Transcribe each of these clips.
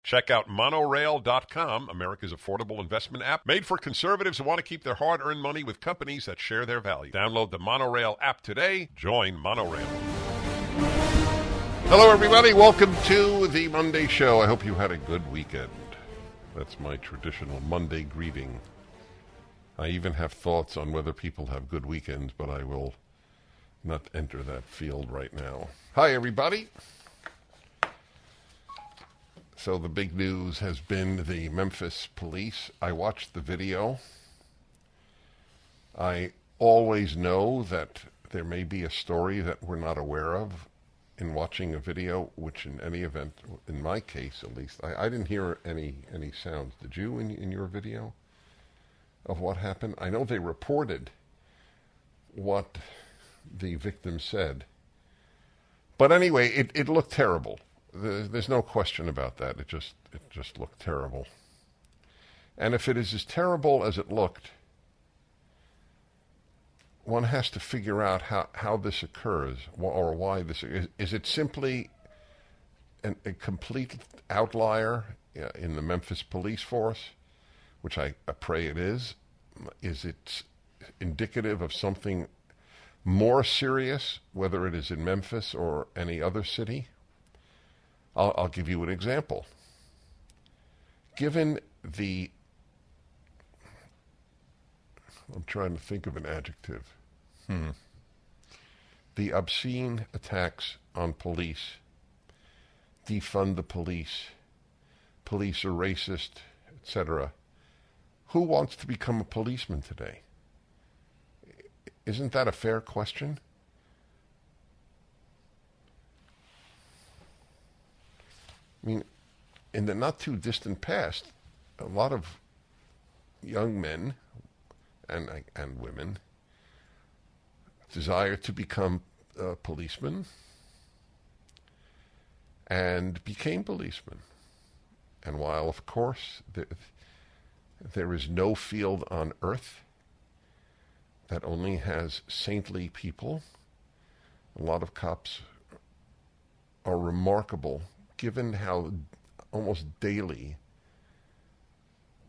Check out monorail.com, America's affordable investment app, made for conservatives who want to keep their hard-earned money with companies that share their value. Download the Monorail app today. Join Monorail. Hello, everybody. Welcome to the Monday Show. I hope you had a good weekend. That's my traditional Monday greeting. I even have thoughts on whether people have good weekends, but I will not enter that field right now. Hi, everybody. So the big news has been the Memphis police. I watched the video. I always know that there may be a story that we're not aware of in watching a video, which in any event, in my case at least, I didn't hear any sounds. Did you in your video of what happened? I know they reported what the victim said. But anyway, it looked terrible. There's no question about that. It just looked terrible. And if it is as terrible as it looked, one has to figure out how this occurs or why this is. It simply a complete outlier in the Memphis police force, which I pray it is? Is it indicative of something more serious, whether it is in Memphis or any other city? I'll give you an example. Given I'm trying to think of an adjective. The obscene attacks on police, defund the police are racist, etc. Who wants to become a policeman today? Isn't that a fair question? I mean, in the not-too-distant past, a lot of young men and women desired to become policemen and became policemen. And while, of course, there is no field on earth that only has saintly people, a lot of cops are remarkable given how almost daily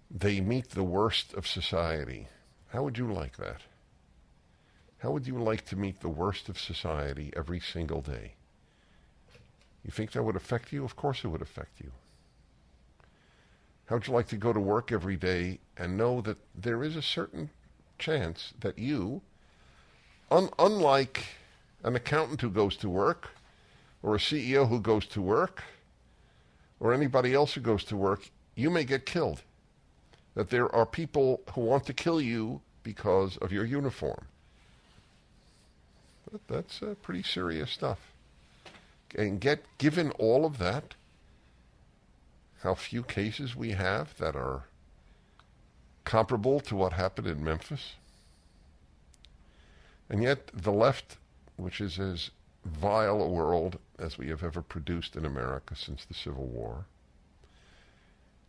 they meet the worst of society. How would you like that? How would you like to meet the worst of society every single day? You think that would affect you? Of course it would affect you. How would you like to go to work every day and know that there is a certain chance that you, unlike an accountant who goes to work, or a CEO who goes to work, or anybody else who goes to work, you may get killed. That there are people who want to kill you because of your uniform. That's pretty serious stuff. And given all of that, how few cases we have that are comparable to what happened in Memphis. And yet the left, which is as vile a world as we have ever produced in America since the Civil War,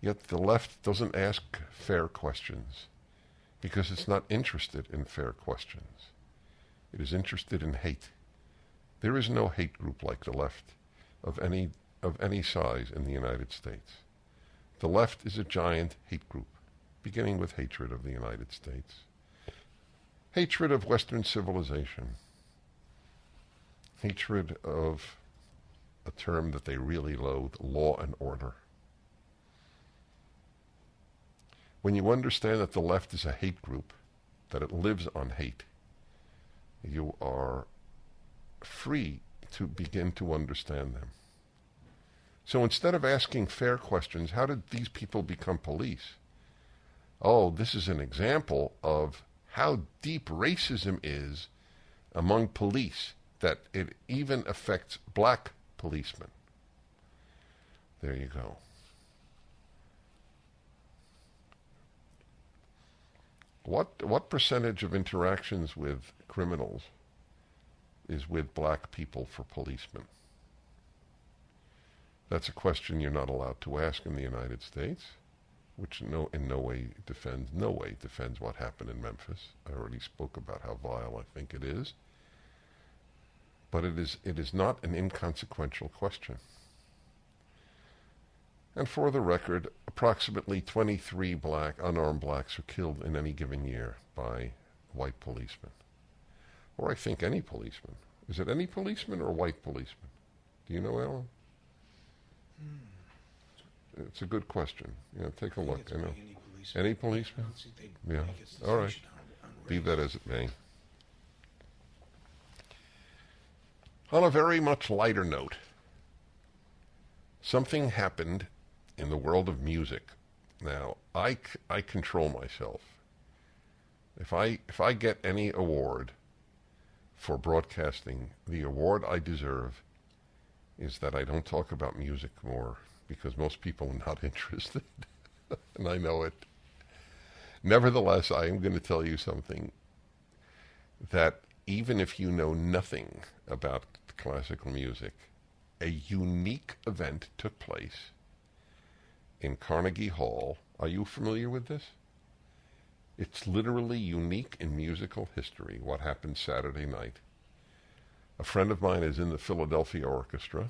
yet the left doesn't ask fair questions because it's not interested in fair questions. It is interested in hate. There is no hate group like the left of any size in the United States. The left is a giant hate group, beginning with hatred of the United States, hatred of Western civilization, hatred of a term that they really loathe, law and order. When you understand that the left is a hate group, that it lives on hate, you are free to begin to understand them. So instead of asking fair questions, how did these people become police? Oh, this is an example of how deep racism is among police, that it even affects black policemen. There you go. What percentage of interactions with criminals is with black people for policemen? That's a question you're not allowed to ask in the United States, which in no way defends what happened in Memphis. I already spoke about how vile I think it is. But it is not an inconsequential question. And for the record, approximately 23 unarmed blacks are killed in any given year by white policemen. Or I think any policeman. Is it any policeman or white policeman? Do you know, Alan? It's a good question. Yeah, take a look. Any policeman? Yeah. All right. Be that as it may. On a very much lighter note, something happened in the world of music. Now, I control myself. If I get any award for broadcasting, the award I deserve is that I don't talk about music more, because most people are not interested, and I know it. Nevertheless, I am going to tell you something, that even if you know nothing about classical music, a unique event took place in Carnegie Hall. Are you familiar with this? It's literally unique in musical history, what happened Saturday night. A friend of mine is in the Philadelphia Orchestra.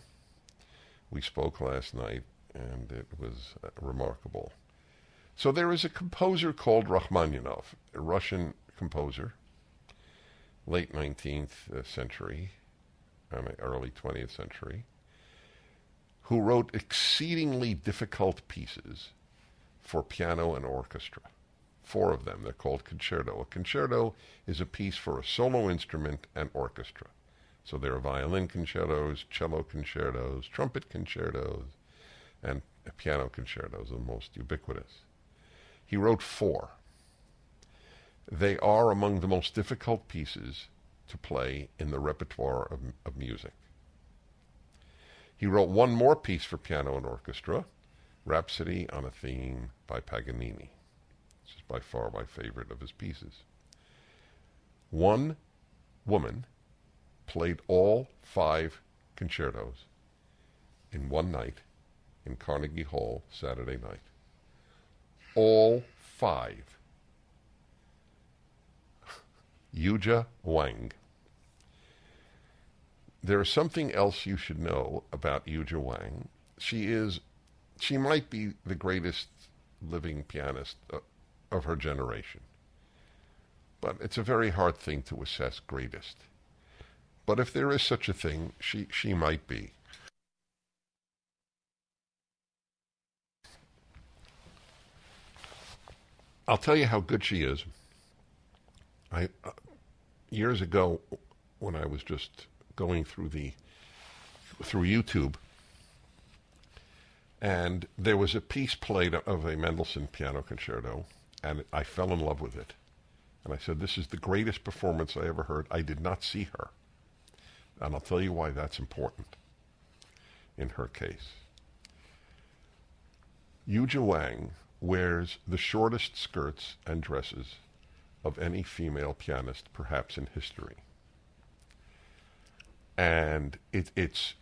We spoke last night, and it was remarkable. So there is a composer called Rachmaninoff, a Russian composer, late 19th century, early 20th century, who wrote exceedingly difficult pieces for piano and orchestra. 4 of them. They're called concerto. A concerto is a piece for a solo instrument and orchestra. So there are violin concertos, cello concertos, trumpet concertos, and piano concertos, the most ubiquitous. He wrote 4. They are among the most difficult pieces to play in the repertoire of music. He wrote 1 more piece for piano and orchestra, Rhapsody on a Theme by Paganini. This is by far my favorite of his pieces. 1 woman played all 5 concertos in one night in Carnegie Hall Saturday night. All 5. Yuja Wang. There is something else you should know about Yuja Wang. She might be the greatest living pianist of her generation. But it's a very hard thing to assess greatest. But if there is such a thing, she might be. I'll tell you how good she is. Years ago, when I was just going through YouTube, and there was a piece played of a Mendelssohn piano concerto, and I fell in love with it. And I said, this is the greatest performance I ever heard. I did not see her. And I'll tell you why that's important in her case. Yuja Wang wears the shortest skirts and dresses of any female pianist, perhaps in history. And it's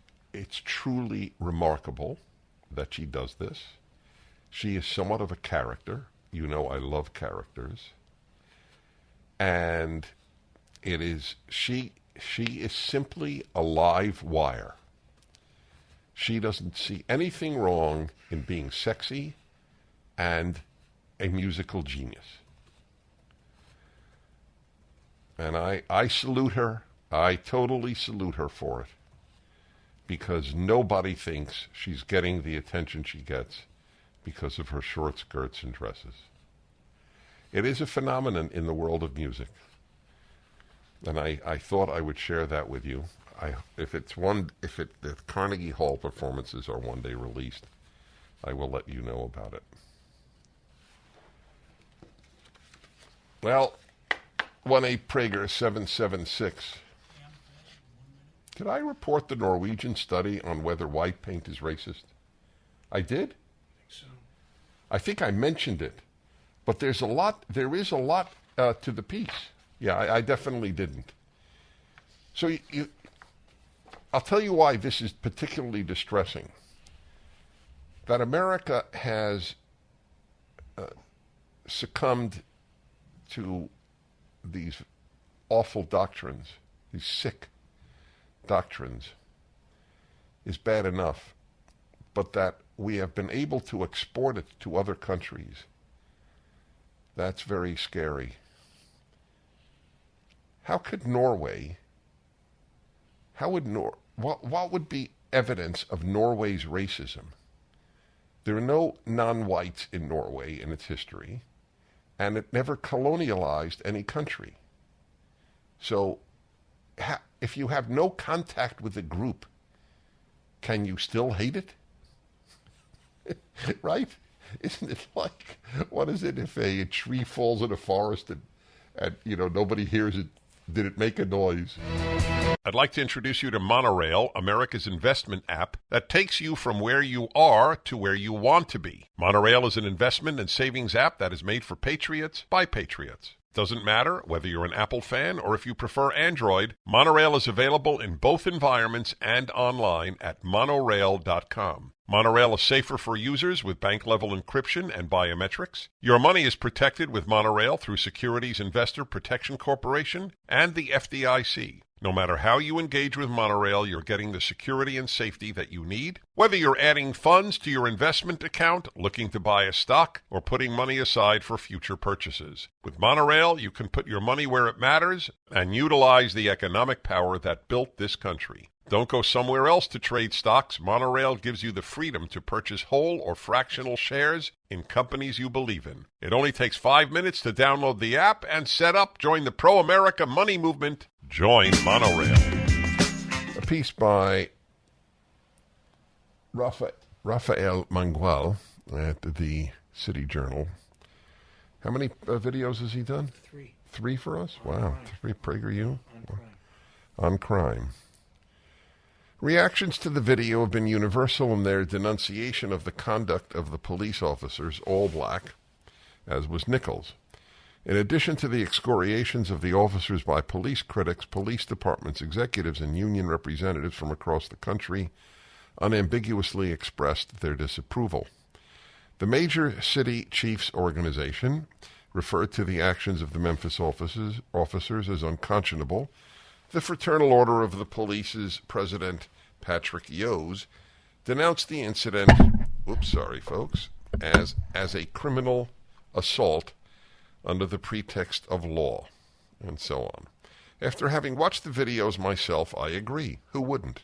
truly remarkable that she does this. She is somewhat of a character. You know I love characters. And she is simply a live wire. She doesn't see anything wrong in being sexy and a musical genius. And I salute her. I totally salute her for it, because nobody thinks she's getting the attention she gets because of her short skirts and dresses. It is a phenomenon in the world of music, and I thought I would share that with you. If the Carnegie Hall performances are one day released, I will let you know about it. Well, 1-8 Prager 776. Did I report the Norwegian study on whether white paint is racist? I did? I think so. I think I mentioned it, but there is a lot to the piece. Yeah, I definitely didn't. So I'll tell you why this is particularly distressing. That America has succumbed to these awful doctrines, these sick doctrines, is bad enough. But that we have been able to export it to other countries. That's very scary. How could Norway, what would be evidence of Norway's racism? There are no non-whites in Norway in its history, and it never colonialized any country. So, if you have no contact with a group, can you still hate it? Right? Isn't it like, what is it, if a tree falls in a forest and nobody hears it, did it make a noise? I'd like to introduce you to Monorail, America's investment app that takes you from where you are to where you want to be. Monorail is an investment and savings app that is made for patriots by patriots. Doesn't matter whether you're an Apple fan or if you prefer Android, Monorail is available in both environments and online at monorail.com. Monorail is safer for users with bank-level encryption and biometrics. Your money is protected with Monorail through Securities Investor Protection Corporation and the FDIC. No matter how you engage with Monorail, you're getting the security and safety that you need. Whether you're adding funds to your investment account, looking to buy a stock, or putting money aside for future purchases. With Monorail, you can put your money where it matters and utilize the economic power that built this country. Don't go somewhere else to trade stocks. Monorail gives you the freedom to purchase whole or fractional shares in companies you believe in. It only takes 5 minutes to download the app and set up. Join the pro-America money movement. Join Monorail. A piece by Rafael Mangual at the City Journal. How many videos has he done? 3. 3 for us? On Wow. crime. 3 PragerU? On crime. On crime. Reactions to the video have been universal in their denunciation of the conduct of the police officers, all black, as was Nichols. In addition to the excoriations of the officers by police critics, police departments, executives, and union representatives from across the country unambiguously expressed their disapproval. The major city chiefs organization referred to the actions of the Memphis officers as unconscionable. The Fraternal Order of the Police's president, Patrick Yose, denounced the incident, as a criminal assault under the pretext of law, and so on. After having watched the videos myself, I agree. Who wouldn't?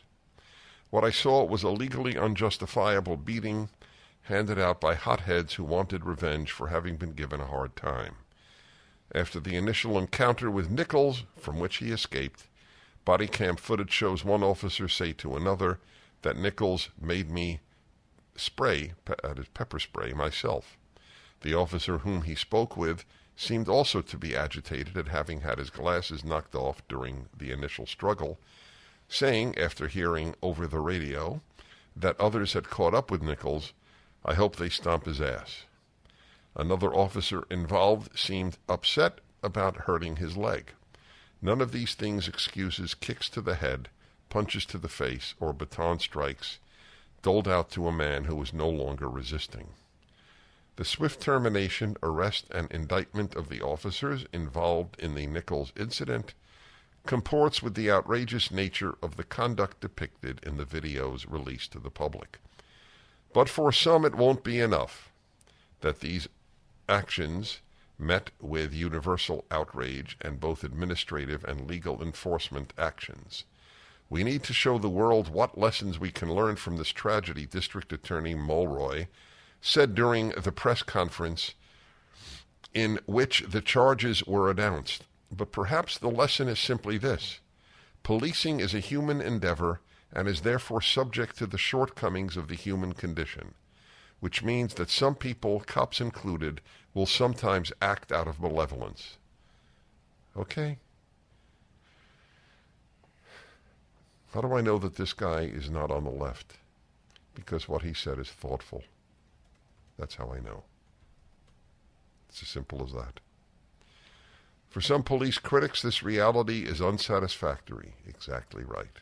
What I saw was a legally unjustifiable beating handed out by hotheads who wanted revenge for having been given a hard time. After the initial encounter with Nichols, from which he escaped, body cam footage shows one officer say to another that Nichols made me pepper spray myself. The officer whom he spoke with seemed also to be agitated at having had his glasses knocked off during the initial struggle, saying, after hearing over the radio that others had caught up with Nichols, "I hope they stomp his ass." Another officer involved seemed upset about hurting his leg. None of these things excuses kicks to the head, punches to the face, or baton strikes doled out to a man who was no longer resisting. The swift termination, arrest, and indictment of the officers involved in the Nichols incident comports with the outrageous nature of the conduct depicted in the videos released to the public. But for some it won't be enough that these actions met with universal outrage and both administrative and legal enforcement actions. We need to show the world what lessons we can learn from this tragedy, District Attorney Mulroy said during the press conference in which the charges were announced. But perhaps the lesson is simply this: policing is a human endeavor and is therefore subject to the shortcomings of the human condition, which means that some people, cops included, will sometimes act out of malevolence. Okay? How do I know that this guy is not on the left? Because what he said is thoughtful. That's how I know. It's as simple as that. For some police critics, this reality is unsatisfactory. Exactly right.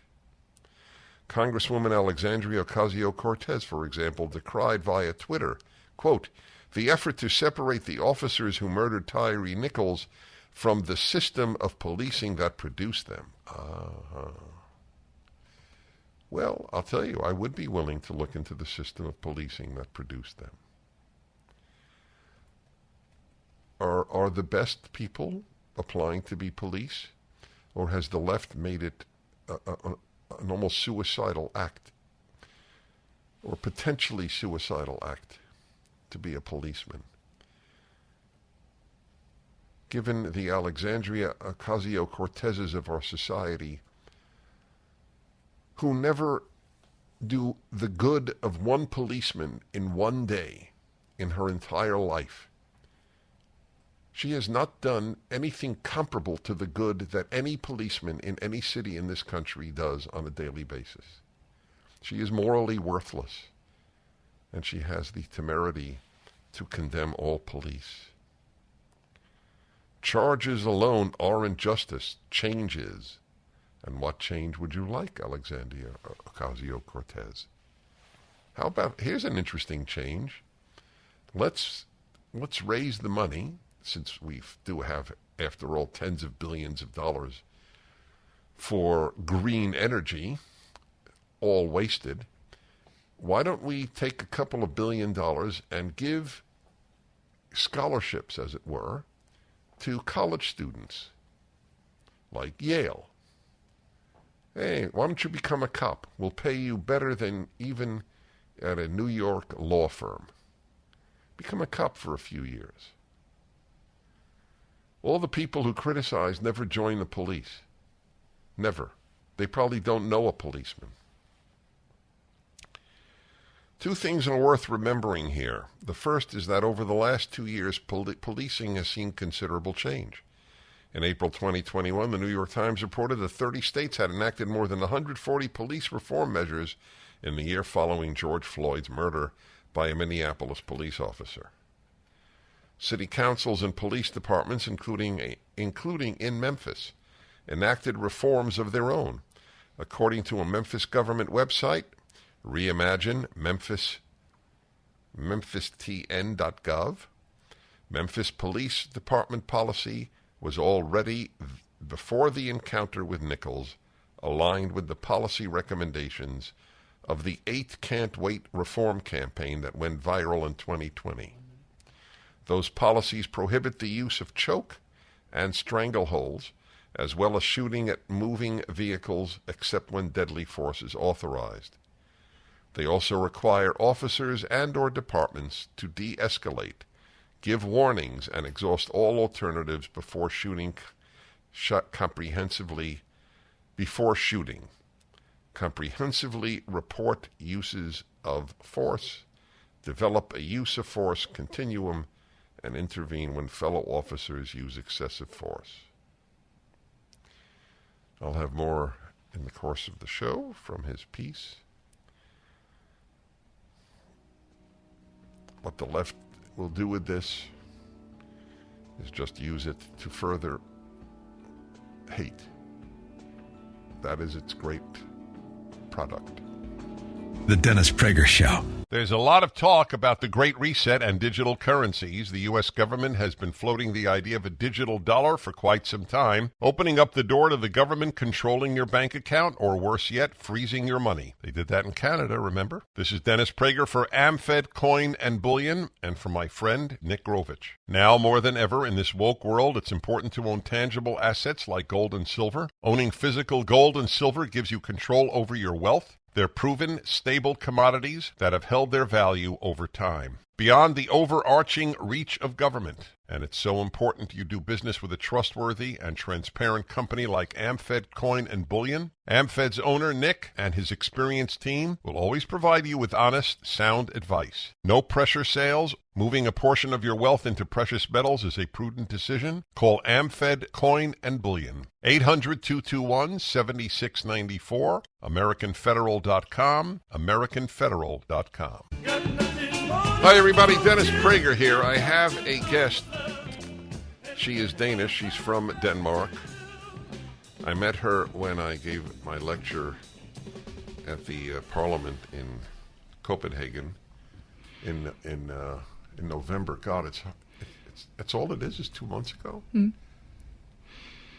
Congresswoman Alexandria Ocasio-Cortez, for example, decried via Twitter, quote, "the effort to separate the officers who murdered Tyre Nichols from the system of policing that produced them." Well, I'll tell you, I would be willing to look into the system of policing that produced them. Are the best people applying to be police, or has the left made it an almost suicidal act, or potentially suicidal act, to be a policeman? Given the Alexandria Ocasio-Cortezes of our society, who never do the good of one policeman in one day in her entire life, she has not done anything comparable to the good that any policeman in any city in this country does on a daily basis. She is morally worthless, and she has the temerity to condemn all police. Charges alone aren't justice. Change is. And what change would you like, Alexandria Ocasio-Cortez? How about, here's an interesting change. Let's raise the money, since we do have, after all, tens of billions of dollars for green energy, all wasted. Why don't we take a couple of $1 billion and give scholarships, as it were, to college students like Yale? Hey, why don't you become a cop? We'll pay you better than even at a New York law firm. Become a cop for a few years. All the people who criticize never join the police. Never. They probably don't know a policeman. Two things are worth remembering here. The first is that over the last 2 years, policing has seen considerable change. In April 2021, the New York Times reported that 30 states had enacted more than 140 police reform measures in the year following George Floyd's murder by a Minneapolis police officer. City councils and police departments, including in Memphis, enacted reforms of their own. According to a Memphis government website, Reimagine Memphis, memphistn.gov, Memphis Police Department policy was already, before the encounter with Nichols, aligned with the policy recommendations of the 8 Can't Wait reform campaign that went viral in 2020. Those policies prohibit the use of choke and strangleholds, as well as shooting at moving vehicles except when deadly force is authorized. They also require officers and/or departments to de-escalate, give warnings, and exhaust all alternatives before shooting. Comprehensively report uses of force, develop a use of force continuum, and intervene when fellow officers use excessive force. I'll have more in the course of the show from his piece. What the left will do with this is just use it to further hate. That is its great product. The Dennis Prager Show. There's a lot of talk about the Great Reset and digital currencies. The U.S. government has been floating the idea of a digital dollar for quite some time, opening up the door to the government controlling your bank account, or worse yet, freezing your money. They did that in Canada, remember? This is Dennis Prager for AmFed Coin and Bullion, and for my friend Nick Grovich. Now more than ever in this woke world, it's important to own tangible assets like gold and silver. Owning physical gold and silver gives you control over your wealth. They're proven, stable commodities that have held their value over time, beyond the overarching reach of government. And it's so important you do business with a trustworthy and transparent company like AmFed Coin and Bullion. AmFed's owner, Nick, and his experienced team will always provide you with honest, sound advice. No pressure sales. Moving a portion of your wealth into precious metals is a prudent decision. Call AmFed Coin and Bullion. 800-221-7694. AmericanFederal.com. AmericanFederal.com. Hi, everybody. Dennis Prager here. I have a guest. She is Danish. She's from Denmark. I met her when I gave my lecture at the Parliament in Copenhagen in November. God, it's all it is 2 months ago. Mm.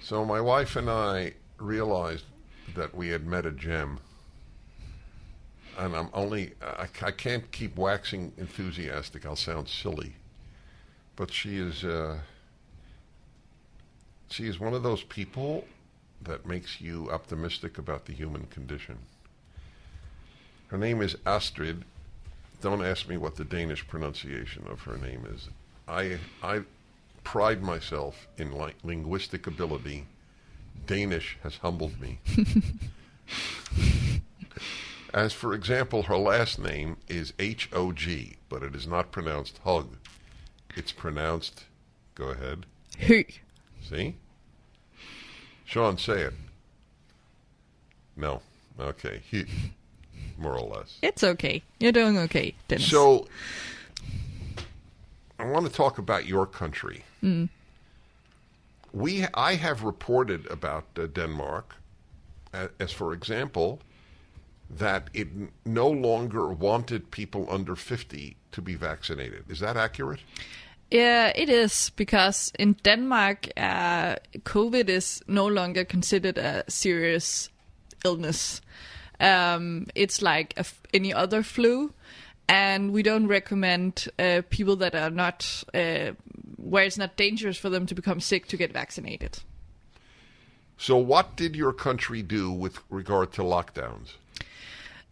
So my wife and I realized that we had met a gem. and I can't keep waxing enthusiastic. I'll sound silly, but she is one of those people that makes you optimistic about the human condition. Her name is Astrid. Don't ask me what the Danish pronunciation of her name is. I pride myself in linguistic ability. Danish has humbled me. As for example, her last name is H-O-G, but it is not pronounced Hug. It's pronounced, go ahead. Høg. See? Sean, say it. No. Okay. More or less. It's okay. You're doing okay, Dennis. So, I want to talk about your country. Mm. I have reported about Denmark, as for example, that it no longer wanted people under 50 to be vaccinated. Is that accurate? Yeah, it is, because in Denmark, COVID is no longer considered a serious illness. It's like any other flu, and we don't recommend people that are not, where it's not dangerous for them to become sick, to get vaccinated. So what did your country do with regard to lockdowns?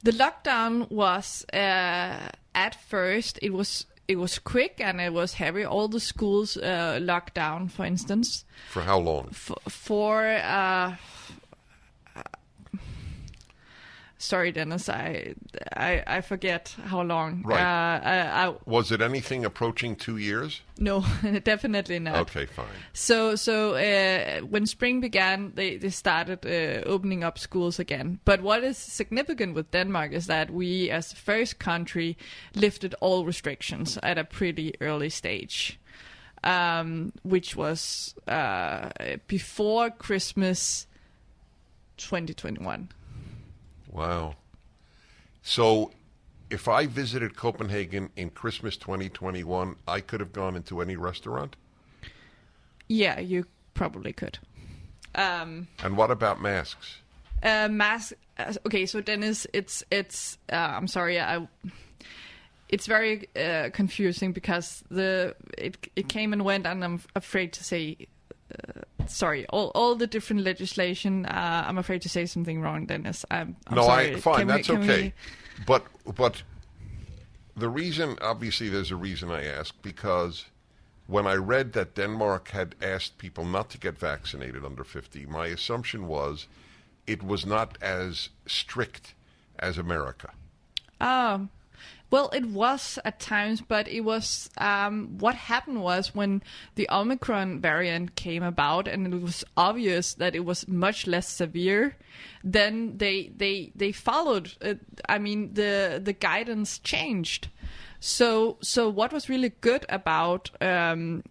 The lockdown was, at first, it was quick and it was heavy. All the schools locked down, for instance. For how long? Sorry, Dennis, I forget how long. Right. Was it anything approaching 2 years? No, definitely not. Okay, fine. So when spring began, they started opening up schools again. But what is significant with Denmark is that we, as the first country, lifted all restrictions at a pretty early stage, which was before Christmas 2021. Wow. So if I visited Copenhagen in Christmas 2021, I could have gone into any restaurant? Yeah, you probably could. And what about masks? Masks. Okay, so Dennis, it's. I'm sorry. It's very confusing because it came and went, and I'm afraid to say. Sorry, all the different legislation. I'm afraid to say something wrong, Dennis. I'm sorry. Fine, that's okay. But the reason, obviously, there's a reason I ask, because when I read that Denmark had asked people not to get vaccinated under 50, my assumption was it was not as strict as America. Well, it was at times, but it was what happened was when the Omicron variant came about, and it was obvious that it was much less severe. Then they followed. The guidance changed. So what was really good about how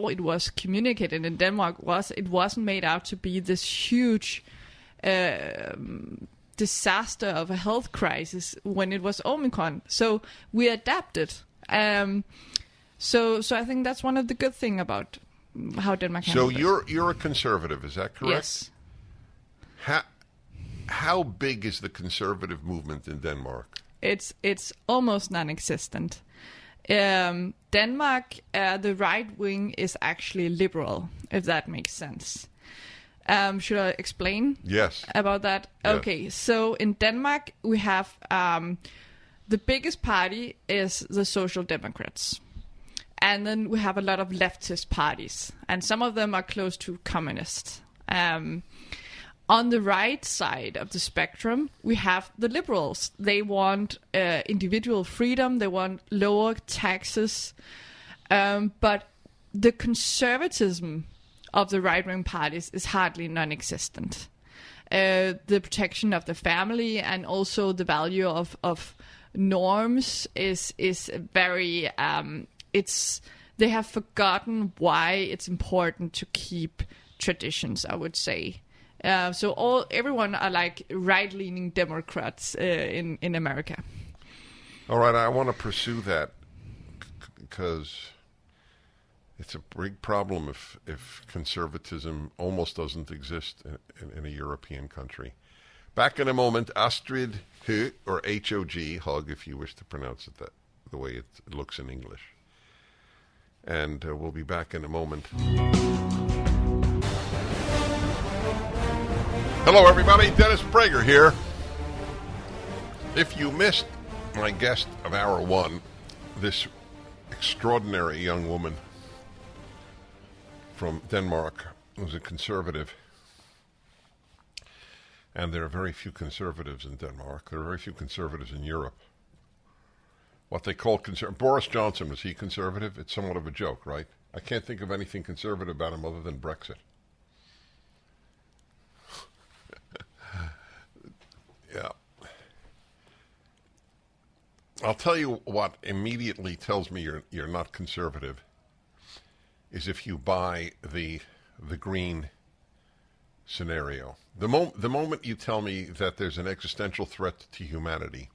it was communicated in Denmark was it wasn't made out to be this huge disaster of a health crisis when it was Omicron. So we adapted. So I think that's one of the good thing about how Denmark handled it. So you're a conservative, is that correct? Yes. How big is the conservative movement in Denmark? It's almost non-existent. Denmark, the right wing is actually liberal, if that makes sense. Should I explain? Yes. About that? Yes. Okay, so in Denmark, we have the biggest party is the Social Democrats. And then we have a lot of leftist parties. And some of them are close to communists. On the right side of the spectrum, we have the liberals. They want individual freedom. They want lower taxes. But the conservatism of the right-wing parties is hardly non-existent. The protection of the family and also the value of norms is very. They have forgotten why it's important to keep traditions, I would say. So everyone are like right-leaning Democrats in America. All right, I want to pursue that because it's a big problem if conservatism almost doesn't exist in a European country. Back in a moment, Astrid Høg, or H-O-G, Hug if you wish to pronounce it that the way it looks in English. And we'll be back in a moment. Hello, everybody. Dennis Prager here. If you missed my guest of hour one, this extraordinary young woman from Denmark who's a conservative, and there are very few conservatives in Denmark. There are very few conservatives in Europe. What they call Boris Johnson, was he conservative? It's somewhat of a joke, right? I can't think of anything conservative about him other than Brexit. Yeah. I'll tell you what immediately tells me you're not conservative is if you buy the green scenario. The moment you tell me that there's an existential threat to humanity,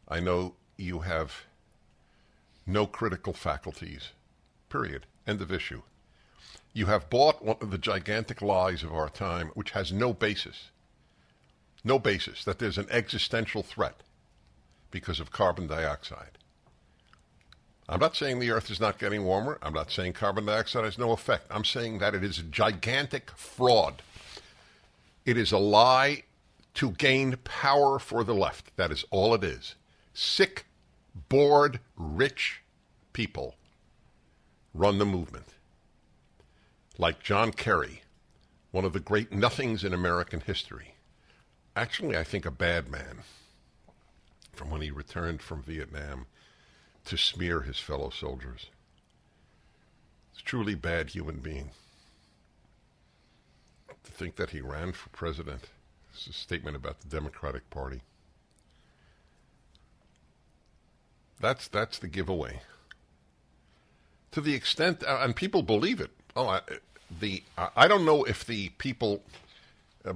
I know you have no critical faculties. Period. End of issue. You have bought one of the gigantic lies of our time, which has no basis. No basis that there's an existential threat because of carbon dioxide. I'm not saying the Earth is not getting warmer. I'm not saying carbon dioxide has no effect. I'm saying that it is a gigantic fraud. It is a lie to gain power for the left. That is all it is. Sick, bored, rich people run the movement. Like John Kerry, one of the great nothings in American history. Actually, I think a bad man from when he returned from Vietnam to smear his fellow soldiers. It's a truly bad human being. To think that he ran for president is a statement about the Democratic Party. That's the giveaway. To the extent, and people believe it. I don't know if the people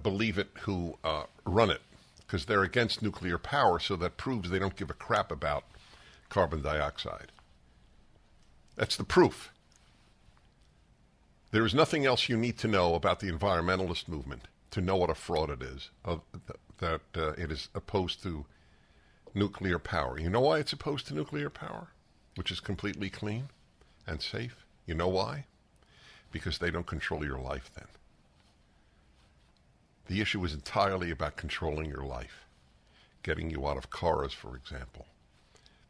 believe it who run it, because they're against nuclear power, so that proves they don't give a crap about carbon dioxide. That's the proof. There is nothing else you need to know about the environmentalist movement to know what a fraud it is, that it is opposed to nuclear power. You know why it's opposed to nuclear power, which is completely clean and safe? You know why? Because they don't control your life then. The issue is entirely about controlling your life, getting you out of cars, for example.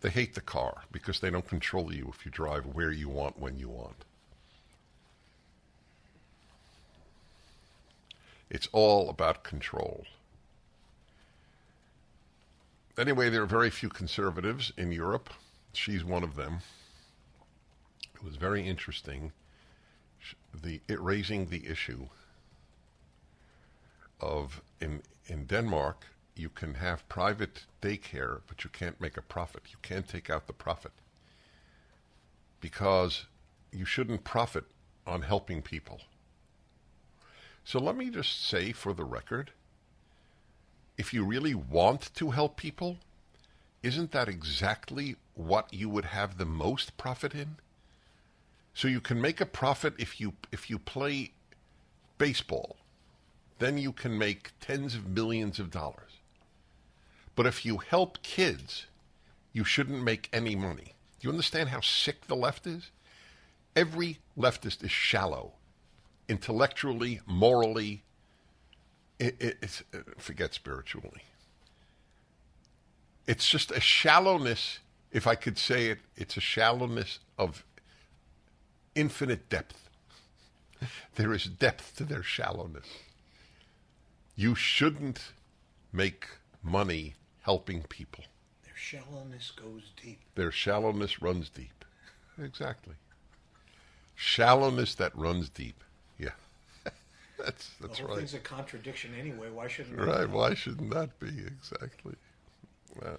They hate the car because they don't control you if you drive where you want, when you want. It's all about control. Anyway, there are very few conservatives in Europe. She's one of them. It was very interesting, raising the issue of, in Denmark, you can have private daycare, but you can't make a profit. You can't take out the profit because you shouldn't profit on helping people. So let me just say for the record, if you really want to help people, isn't that exactly what you would have the most profit in? So you can make a profit if you play baseball. Then you can make tens of millions of dollars. But if you help kids, you shouldn't make any money. Do you understand how sick the left is? Every leftist is shallow, intellectually, morally, forget spiritually. It's just a shallowness, if I could say it, it's a shallowness of infinite depth. There is depth to their shallowness. You shouldn't make money helping people. Their shallowness goes deep. Their shallowness runs deep. Exactly. Shallowness that runs deep. Yeah. That's the whole right. thing's a contradiction anyway. Why shouldn't that Right, be? why shouldn't that be? Exactly. Wow.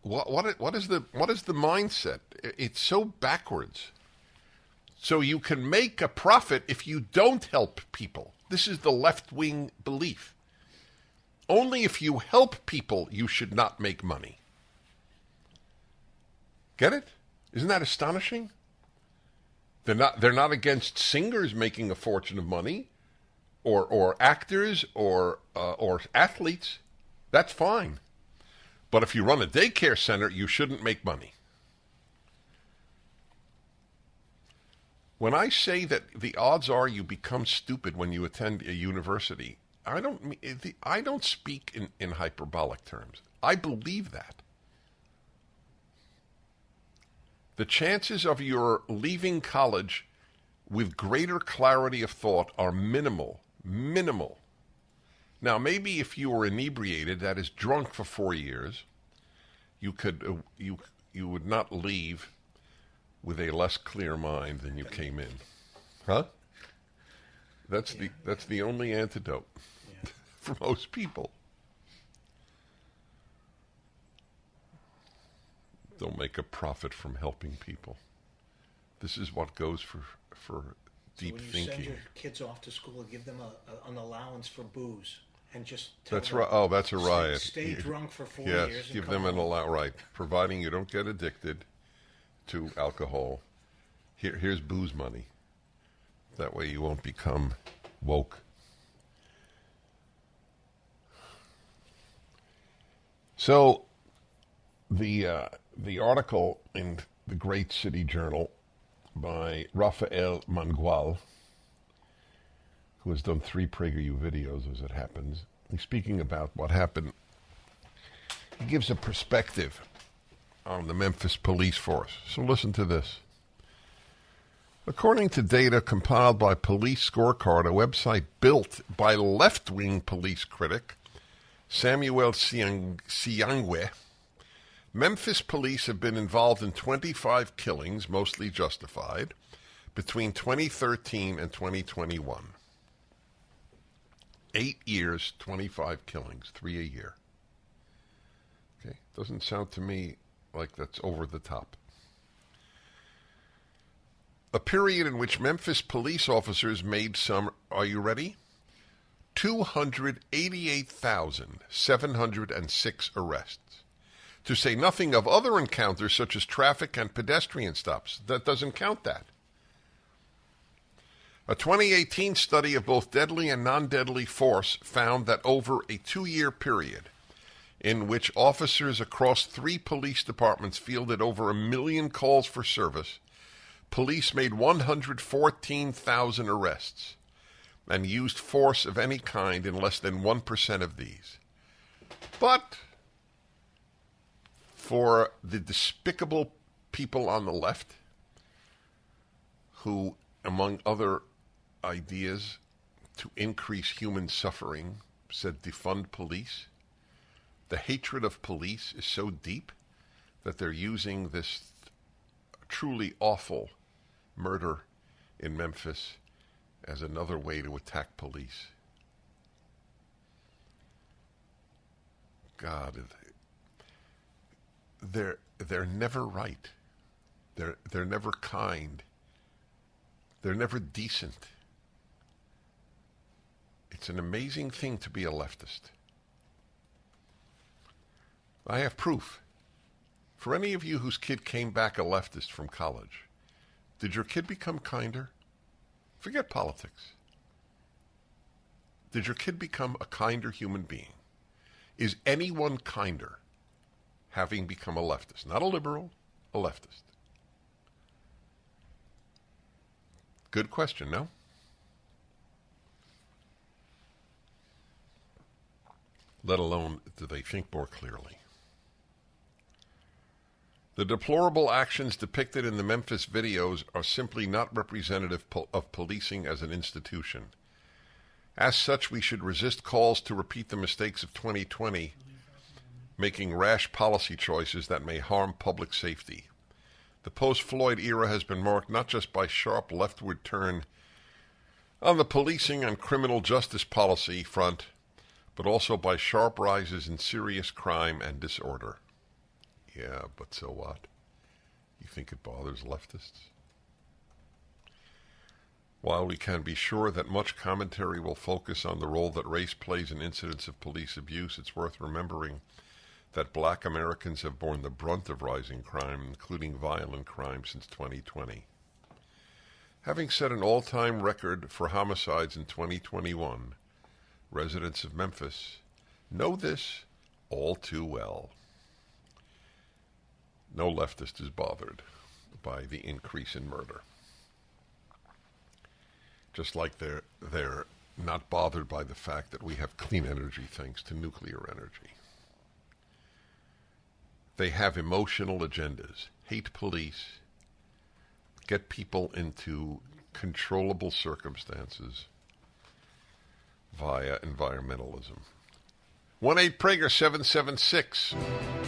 What is the mindset? It's so backwards. So you can make a profit if you don't help people. This is the left-wing belief. Only if you help people you should not make money. Get it? Isn't that astonishing? They're not against singers making a fortune of money, or actors, or athletes. That's fine. But if you run a daycare center, you shouldn't make money. When I say that the odds are you become stupid when you attend a university, I don't speak in hyperbolic terms. I believe that. The chances of your leaving college with greater clarity of thought are minimal. Minimal. Now, maybe if you were inebriated, that is drunk for 4 years, you would not leave with a less clear mind than you came in. Huh? That's the only antidote for most people. Don't make a profit from helping people. This is what goes for deep when you thinking. send your kids off to school, give them an allowance for booze, and just tell That's them, right. Oh, that's a riot. Stay drunk for 4 yes, years. give and them come an home. allow. Right, providing you don't get addicted to alcohol. Here's booze money. That way you won't become woke. So, the article in the Great City Journal by Rafael Mangual, who has done 3 PragerU videos as it happens, he's speaking about what happened. He gives a perspective on the Memphis police force. So listen to this. According to data compiled by Police Scorecard, a website built by left-wing police critic Samuel Siangwe, Memphis police have been involved in 25 killings, mostly justified, between 2013 and 2021. 8 years, 25 killings, 3 a year. Okay, doesn't sound to me like that's over the top. A period in which Memphis police officers made some, are you ready? 288,706 arrests. To say nothing of other encounters such as traffic and pedestrian stops. That doesn't count that. A 2018 study of both deadly and non-deadly force found that over a 2-year period, in which officers across 3 police departments fielded over 1 million calls for service, police made 114,000 arrests and used force of any kind in less than 1% of these. But for the despicable people on the left, who, among other ideas to increase human suffering, said defund police, the hatred of police is so deep that they're using this truly awful murder in Memphis as another way to attack police. God, they're never right. They're never kind. They're never decent. It's an amazing thing to be a leftist. I have proof. For any of you whose kid came back a leftist from college, did your kid become kinder? Forget politics. Did your kid become a kinder human being? Is anyone kinder having become a leftist? Not a liberal, a leftist. Good question, no? Let alone do they think more clearly. The deplorable actions depicted in the Memphis videos are simply not representative of policing as an institution. As such, we should resist calls to repeat the mistakes of 2020, making rash policy choices that may harm public safety. The post-Floyd era has been marked not just by sharp leftward turn on the policing and criminal justice policy front, but also by sharp rises in serious crime and disorder. Yeah, but so what? You think it bothers leftists? While we can be sure that much commentary will focus on the role that race plays in incidents of police abuse, it's worth remembering that black Americans have borne the brunt of rising crime, including violent crime, since 2020. Having set an all-time record for homicides in 2021, residents of Memphis know this all too well. No leftist is bothered by the increase in murder. Just like they're not bothered by the fact that we have clean energy thanks to nuclear energy. They have emotional agendas, hate police, get people into controllable circumstances via environmentalism. 1-8-PRAGER-776.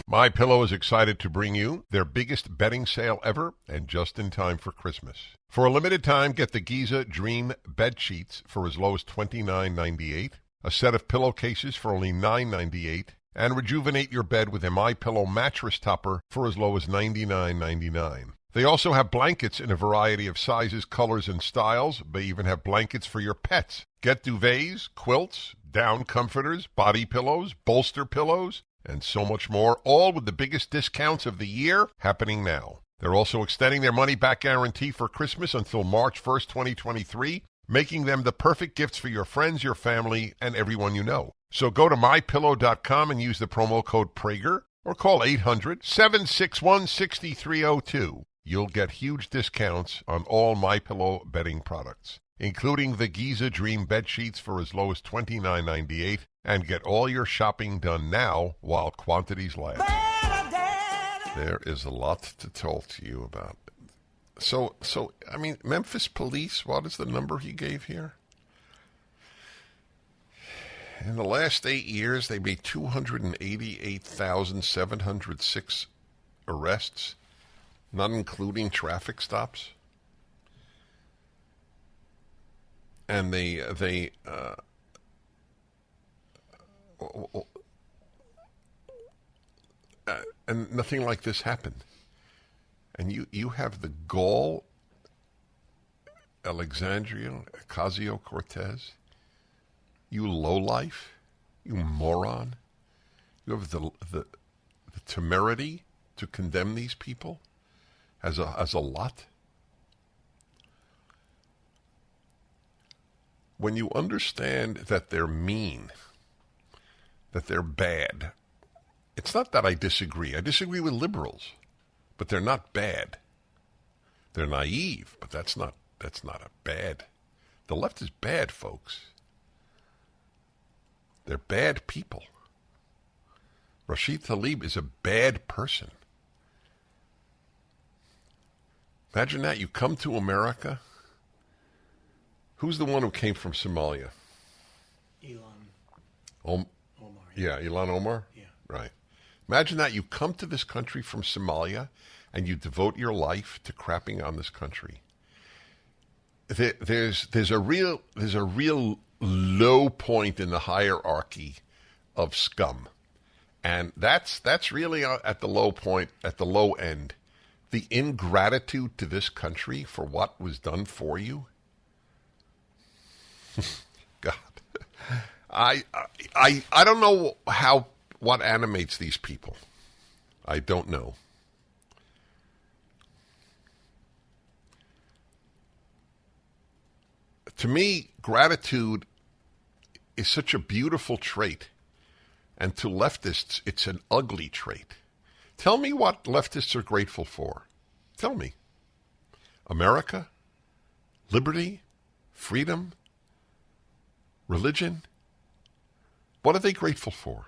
My Pillow is excited to bring you their biggest bedding sale ever, and just in time for Christmas. For a limited time, get the Giza Dream bed sheets for as low as $29.98, a set of pillowcases for only $9.98, and rejuvenate your bed with a My Pillow mattress topper for as low as $99.99. They also have blankets in a variety of sizes, colors, and styles. They even have blankets for your pets. Get duvets, quilts, down comforters, body pillows, bolster pillows, and so much more, all with the biggest discounts of the year happening now. They're also extending their money-back guarantee for Christmas until March 1st, 2023, making them the perfect gifts for your friends, your family, and everyone you know. So go to MyPillow.com and use the promo code Prager, or call 800-761-6302. You'll get huge discounts on all MyPillow bedding products, including the Giza Dream bed sheets for as low as $29.98, and get all your shopping done now while quantities last. There is a lot to tell to you about. So I mean, Memphis police, what is the number he gave here? In the last 8 years, they made 288,706 arrests, not including traffic stops. And and nothing like this happened. And you have the gall, Alexandria Ocasio-Cortez, you lowlife, you moron. You have the temerity to condemn these people as a lot. When you understand that they're mean, that they're bad, it's not that I disagree. I disagree with liberals, but they're not bad. They're naive, but that's not a bad. The left is bad, folks. They're bad people. Rashid Tlaib is a bad person. Imagine that. You come to America. Who's the one who came from Somalia? Omar. Yeah, Ilhan Omar? Yeah. Right. Imagine that. You come to this country from Somalia and you devote your life to crapping on this country. There's a real low point in the hierarchy of scum. And that's really at the low point, at the low end. The ingratitude to this country for what was done for you. God. I don't know what animates these people. I don't know. To me, gratitude is such a beautiful trait. And to leftists, it's an ugly trait. Tell me what leftists are grateful for. Tell me. America? Liberty? Freedom? Religion? What are they grateful for?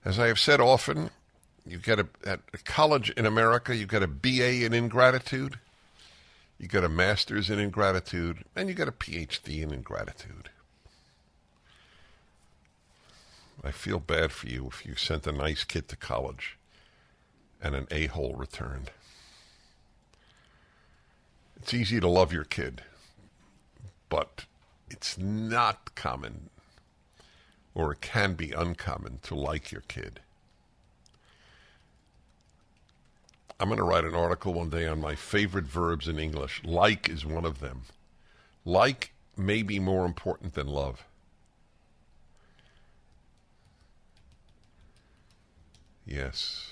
As I have said often, you get at a college in America, you get a BA in ingratitude, you get a master's in ingratitude, and you get a PhD in ingratitude. I feel bad for you if you sent a nice kid to college and an a-hole returned. It's easy to love your kid, but it's not common, or it can be uncommon, to like your kid. I'm going to write an article one day on my favorite verbs in English. Like is one of them. Like may be more important than love. Yes.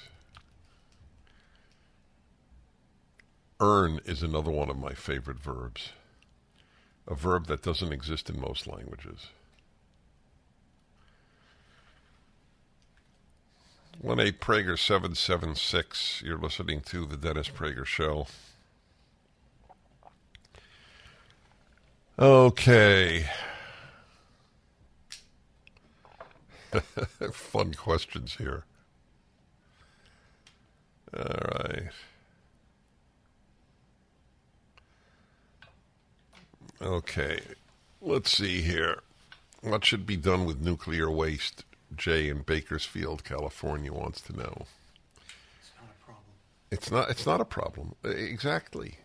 Earn is another one of my favorite verbs. A verb that doesn't exist in most languages. 1-8 Prager 776. You're listening to the Dennis Prager Show. Okay. Fun questions here. All right. Okay. Let's see here. What should be done with nuclear waste? Jay in Bakersfield, California wants to know. It's not a problem. It's not a problem. Exactly.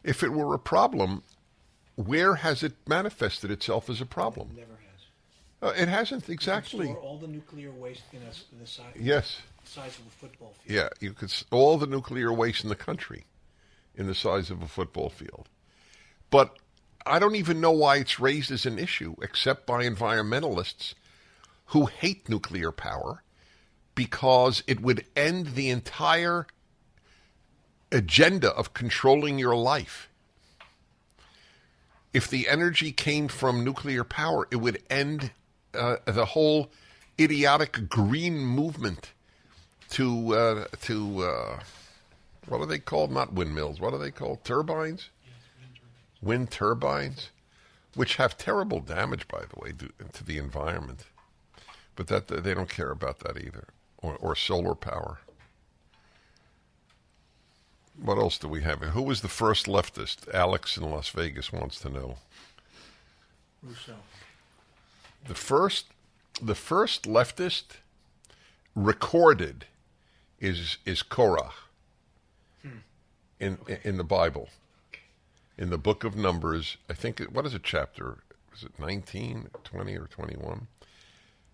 If it were a problem, where has it manifested itself as a problem? It never has. It hasn't, exactly. You can store all the nuclear waste in the size, Yes. size of a football field. Yeah, you could all the nuclear waste in the country in the size of a football field. But I don't even know why it's raised as an issue, except by environmentalists who hate nuclear power because it would end the entire agenda of controlling your life. If the energy came from nuclear power, it would end the whole idiotic green movement to what are they called? Not windmills. What are they called? Turbines? Wind turbines, which have terrible damage, by the way, to the environment. But that they don't care about that either, or solar power. What else do we have? Who was the first leftist? Alex in Las Vegas wants to know. Rousseau. The first leftist recorded is Korah in the Bible, in the book of Numbers. I think what is it, chapter? Is it 19, 20, or 21?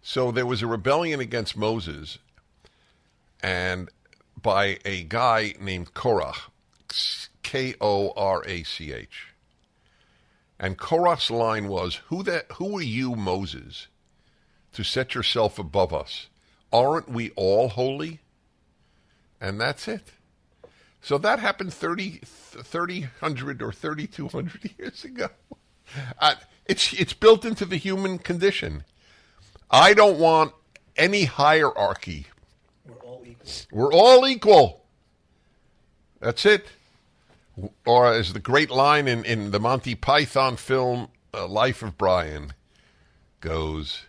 So there was a rebellion against Moses, and by a guy named Korah, Korach. And Korach's line was, who are you, Moses, to set yourself above us? Aren't we all holy? And that's it. So that happened 300 or 3,200 years ago. It's built into the human condition. I don't want any hierarchy. We're all equal. We're all equal. That's it. Or as the great line in the Monty Python film Life of Brian goes,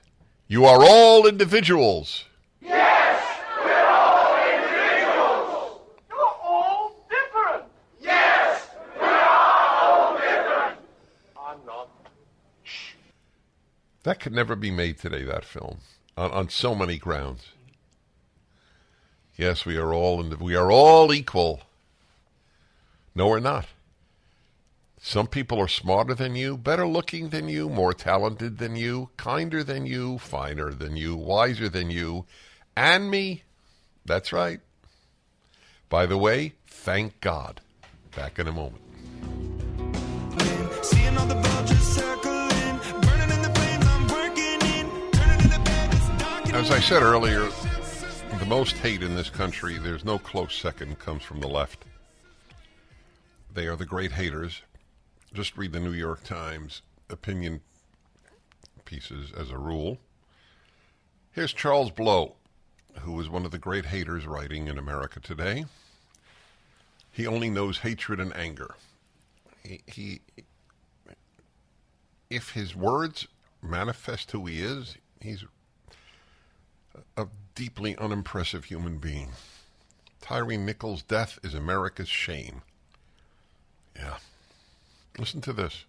you are all individuals. Yes, we're all individuals. You're all different. Yes, we are all different. I'm not. That could never be made today, that film, on so many grounds. Yes, we are all equal. No, we're not. Some people are smarter than you, better looking than you, more talented than you, kinder than you, finer than you, wiser than you, and me. That's right. By the way, thank God. Back in a moment. As I said earlier, the most hate in this country, there's no close second, comes from the left. They are the great haters. Just read the New York Times opinion pieces as a rule. Here's Charles Blow, who is one of the great haters writing in America today. He only knows hatred and anger. He if his words manifest who he is, he's a deeply unimpressive human being. Tyre Nichols' death is America's shame. Yeah. Listen to this.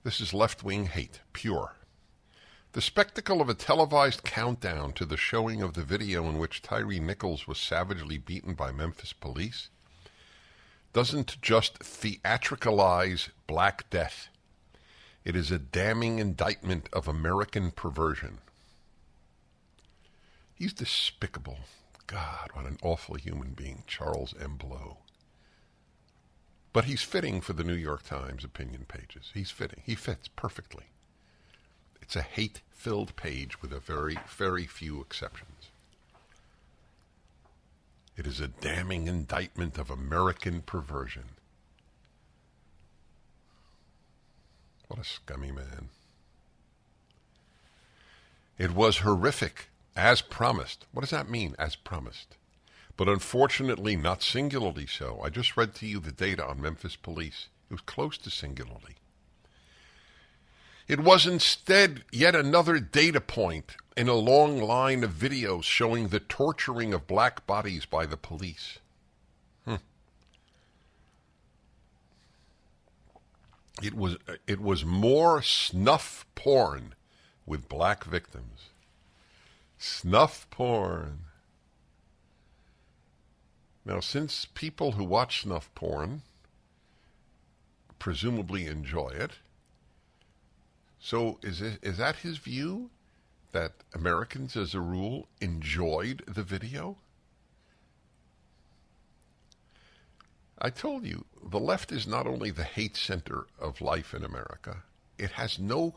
This is left-wing hate, pure. The spectacle of a televised countdown to the showing of the video in which Tyre Nichols was savagely beaten by Memphis police doesn't just theatricalize Black Death. It is a damning indictment of American perversion. He's despicable. God, what an awful human being, Charles M. Blow. But he's fitting for the New York Times opinion pages. He's fitting. He fits perfectly. It's a hate-filled page with a very, very few exceptions. It is a damning indictment of American perversion. What a scummy man. It was horrific, as promised. What does that mean, as promised? But unfortunately, not singularly so. I just read to you the data on Memphis police. It was close to singularly. It was instead yet another data point in a long line of videos showing the torturing of black bodies by the police. It was more snuff porn with black victims. Snuff porn. Now, since people who watch snuff porn presumably enjoy it, so is that his view, that Americans, as a rule, enjoyed the video? I told you, the left is not only the hate center of life in America, it has no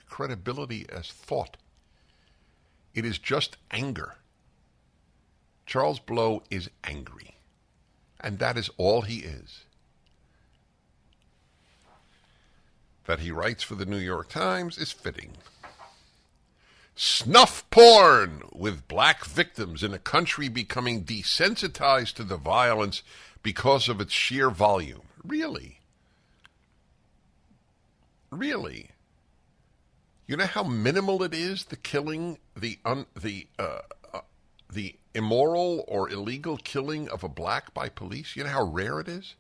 credibility as thought. It is just anger. Charles Blow is angry, and that is all he is. That he writes for the New York Times is fitting. Snuff porn with black victims in a country becoming desensitized to the violence because of its sheer volume. Really? Really? You know how minimal it is, the killing, the immoral or illegal killing of a black by police? You know how rare it is?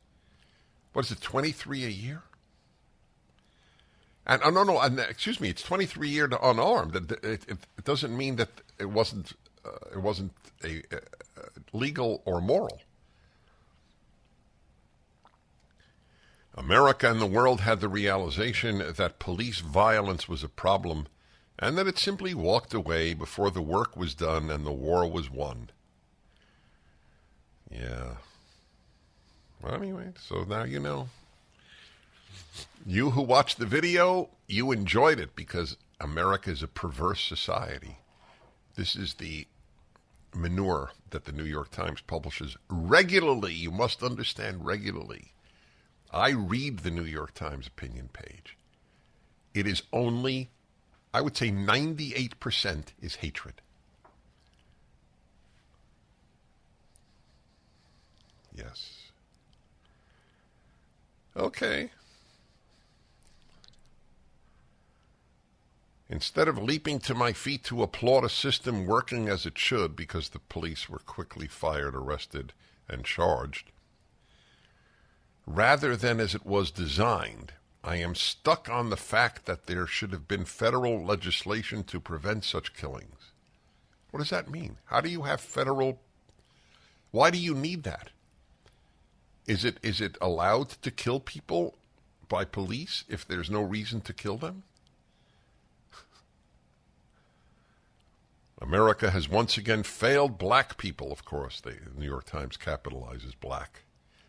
What is it, 23 a year? And excuse me, it's 23 a year to unarmed. It doesn't mean that it wasn't a legal or moral. America and the world had the realization that police violence was a problem and that it simply walked away before the work was done and the war was won. Yeah. Well, anyway, so now you know. You who watched the video, you enjoyed it because America is a perverse society. This is the manure that the New York Times publishes regularly. You must understand, regularly. I read the New York Times opinion page. It is only, I would say 98% is hatred. Yes. Okay. Instead of leaping to my feet to applaud a system working as it should because the police were quickly fired, arrested, and charged, rather than as it was designed, I am stuck on the fact that there should have been federal legislation to prevent such killings. What does that mean? How do you have federal... Why do you need that? Is it allowed to kill people by police if there's no reason to kill them? America has once again failed black people, of course. The New York Times capitalizes black.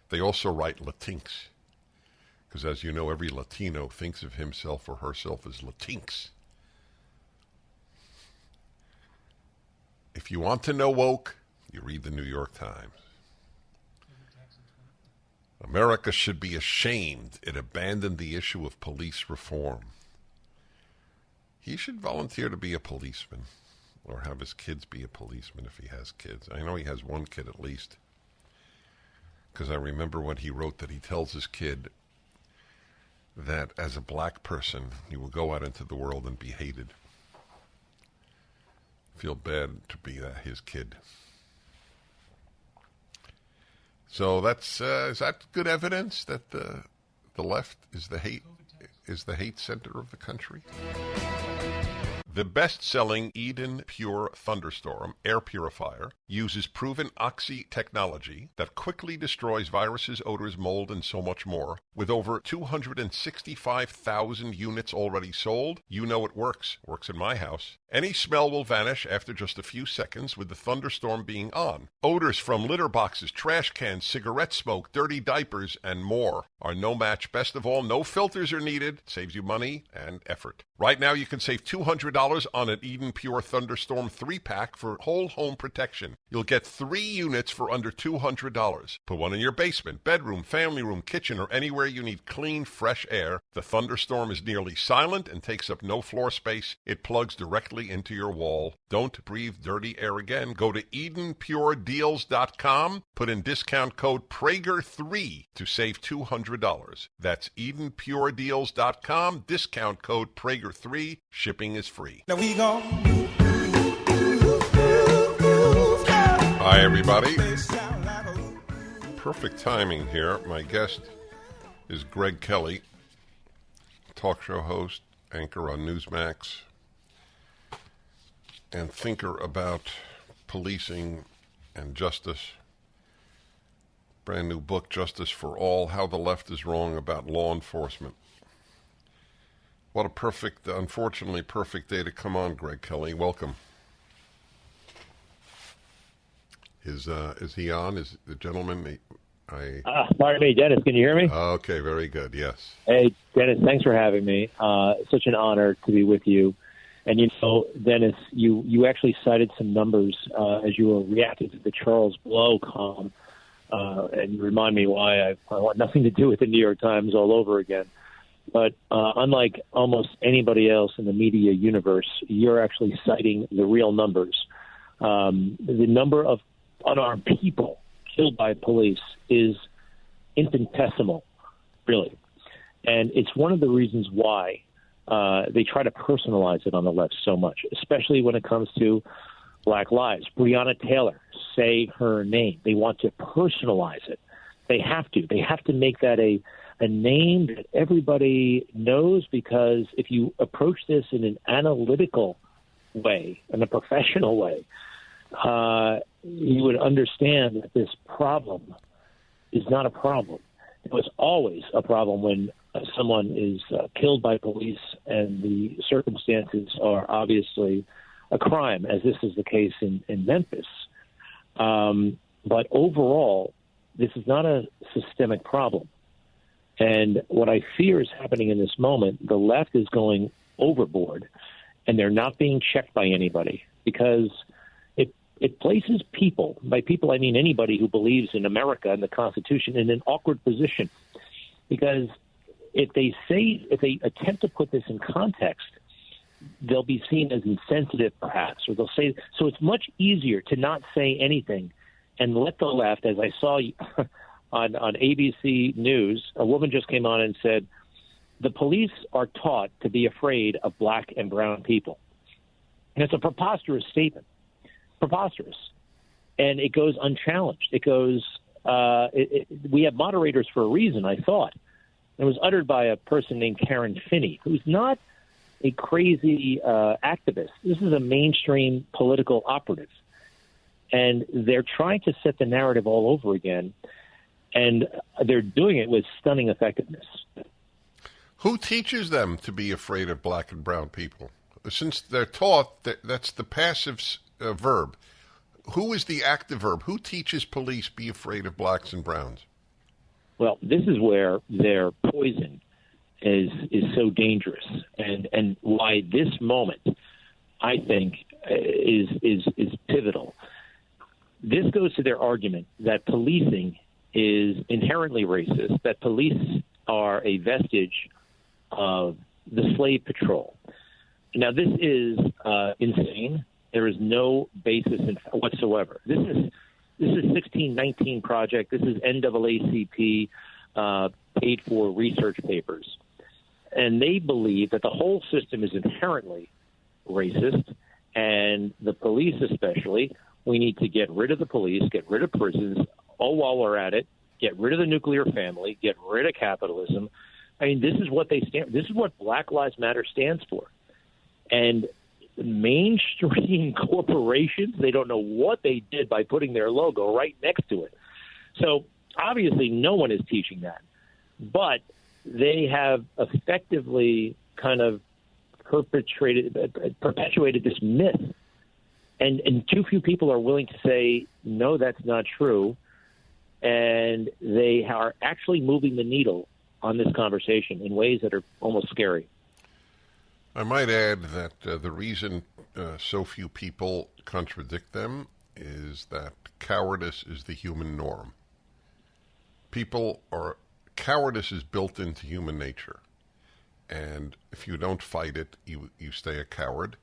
They also write Latinx, because as you know, every Latino thinks of himself or herself as Latinx. If you want to know woke, you read the New York Times. America should be ashamed it abandoned the issue of police reform. He should volunteer to be a policeman. Or have his kids be a policeman if he has kids. I know he has one kid at least. Because I remember when he wrote that he tells his kid that as a black person, he will go out into the world and be hated. Feel bad to be his kid. So that's is that good evidence that the left is the hate center of the country? The best-selling Eden Pure Thunderstorm air purifier uses proven Oxy technology that quickly destroys viruses, odors, mold, and so much more. With over 265,000 units already sold, you know it works. Works in my house. Any smell will vanish after just a few seconds with the thunderstorm being on. Odors from litter boxes, trash cans, cigarette smoke, dirty diapers, and more are no match. Best of all, no filters are needed. Saves you money and effort. Right now, you can save $200 $200 on an Eden Pure Thunderstorm 3-pack for whole home protection. You'll get 3 units for under $200. Put one in your basement, bedroom, family room, kitchen, or anywhere you need clean, fresh air. The Thunderstorm is nearly silent and takes up no floor space. It plugs directly into your wall. Don't breathe dirty air again. Go to EdenPureDeals.com. Put in discount code Prager3 to save $200. That's EdenPureDeals.com. Discount code Prager3. Shipping is free. Now we go. Hi, everybody. Perfect timing here. My guest is Greg Kelly, talk show host, anchor on Newsmax, and thinker about policing and justice. Brand new book, Justice for All, How the Left is Wrong About Law Enforcement. What a perfect, unfortunately perfect day to come on, Greg Kelly. Welcome. Is he on? Is the gentleman? Pardon me, Dennis. Can you hear me? Okay, very good. Yes. Hey, Dennis. Thanks for having me. Such an honor to be with you. And you know, Dennis, you actually cited some numbers as you were reacting to the Charles Blow column, and you remind me why I want nothing to do with the New York Times all over again. But unlike almost anybody else in the media universe, you're actually citing the real numbers. The number of unarmed people killed by police is infinitesimal, really. And it's one of the reasons why they try to personalize it on the left so much, especially when it comes to Black lives. Breonna Taylor, say her name. They want to personalize it. They have to. They have to make that a name that everybody knows, because if you approach this in an analytical way, in a professional way, you would understand that this problem is not a problem. It was always a problem when someone is killed by police and the circumstances are obviously a crime, as this is the case in Memphis. But overall, this is not a systemic problem. And what I fear is happening in this moment, the left is going overboard, and they're not being checked by anybody, because it places people, by people I mean anybody who believes in America and the Constitution, in an awkward position. Because if they attempt to put this in context, they'll be seen as insensitive, perhaps, or they'll say, so it's much easier to not say anything and let the left, as I saw on ABC News, a woman just came on and said, the police are taught to be afraid of black and brown people. And it's a preposterous statement. Preposterous. And it goes unchallenged. It goes, we have moderators for a reason, I thought. It was uttered by a person named Karen Finney, who's not a crazy activist. This is a mainstream political operative. And they're trying to set the narrative all over again, and they're doing it with stunning effectiveness. Who teaches them to be afraid of black and brown people? Since they're taught that's the passive verb. Who is the active verb? Who teaches police be afraid of blacks and browns? Well, this is where their poison is so dangerous, and why this moment, I think, is pivotal. This goes to their argument that policing is inherently racist, that police are a vestige of the slave patrol. Now, this is insane. There is no basis whatsoever. This is 1619 Project. This is NAACP paid for research papers. And they believe that the whole system is inherently racist, and the police especially. We need to get rid of the police, get rid of prisons, all while we're at it, get rid of the nuclear family, get rid of capitalism. I mean, this is what they stand. This is what Black Lives Matter stands for. And mainstream corporations, they don't know what they did by putting their logo right next to it. So obviously no one is teaching that. But they have effectively kind of perpetuated this myth. And too few people are willing to say, no, that's not true. And they are actually moving the needle on this conversation in ways that are almost scary. I might add that the reason so few people contradict them is that cowardice is the human norm. Cowardice is built into human nature. And if you don't fight it, you stay a coward.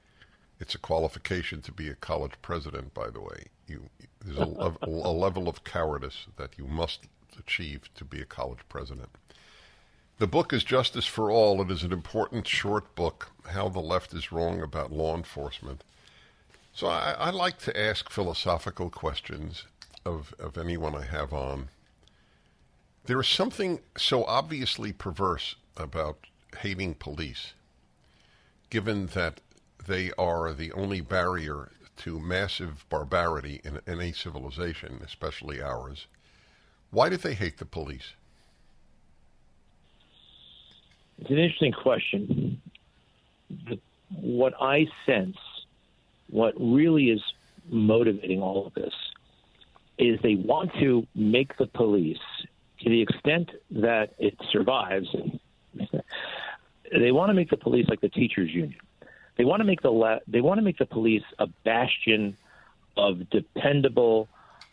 It's a qualification to be a college president, by the way. There's a level of cowardice that you must achieve to be a college president. The book is Justice for All. It is an important short book, How the Left is Wrong About Law Enforcement. So I like to ask philosophical questions of anyone I have on. There is something so obviously perverse about hating police, given that they are the only barrier to massive barbarity in any civilization, especially ours. Why do they hate the police? It's an interesting question. What I sense, what really is motivating all of this, is they want to make the police, to the extent that it survives, they want to make the police like the teachers' union. They want to make the police a bastion of dependable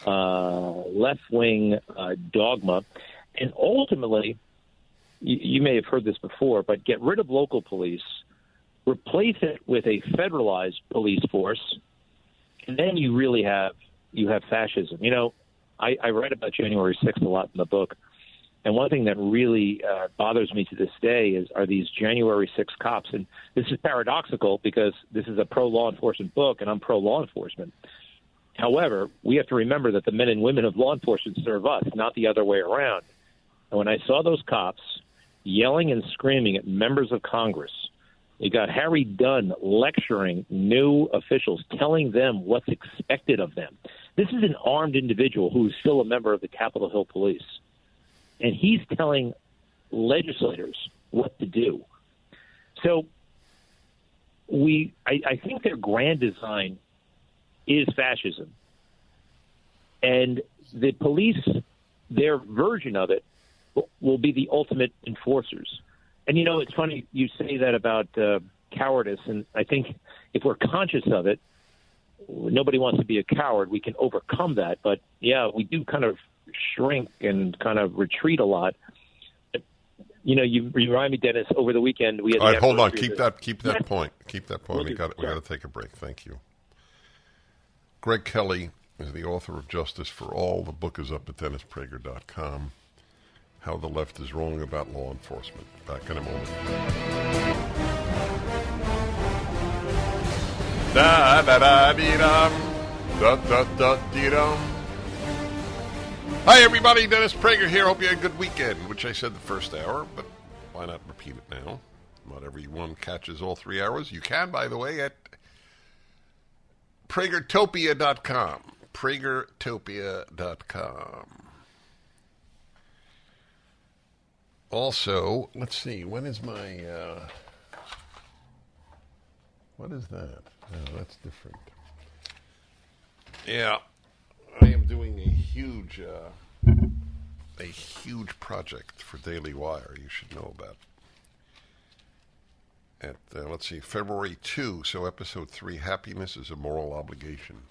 left-wing dogma, and ultimately, you may have heard this before, but get rid of local police, replace it with a federalized police force, and then you really have fascism. You know, I write about January 6th a lot in the book, and one thing that really bothers me to this day are these January 6th cops. And this is paradoxical because this is a pro-law enforcement book, and I'm pro-law enforcement. However, we have to remember that the men and women of law enforcement serve us, not the other way around. And when I saw those cops yelling and screaming at members of Congress, you got Harry Dunn lecturing new officials, telling them what's expected of them. This is an armed individual who is still a member of the Capitol Hill Police. And he's telling legislators what to do. So I think their grand design is fascism. And the police, their version of it, will be the ultimate enforcers. And, you know, it's funny you say that about cowardice. And I think if we're conscious of it, nobody wants to be a coward. We can overcome that. But, yeah, we do kind of shrink and kind of retreat a lot. You know, you remind me, Dennis, over the weekend we had. All right, hold on. Keep that point. Keep that point. We got to take a break. Thank you. Greg Kelly is the author of Justice for All. The book is up at DennisPrager.com. How the Left is Wrong About Law Enforcement. Back in a moment. Da da da dee dum, da da da dee dum. Hi everybody, Dennis Prager here. Hope you had a good weekend, which I said the first hour, but why not repeat it now? Not everyone catches all 3 hours. You can, by the way, at PragerTopia.com. PragerTopia.com. Also, let's see, when is my, what is that? Oh, that's different. Yeah, I am doing a huge project for Daily Wire you should know about. At, let's see, February 2, so episode 3, Happiness is a Moral Obligation.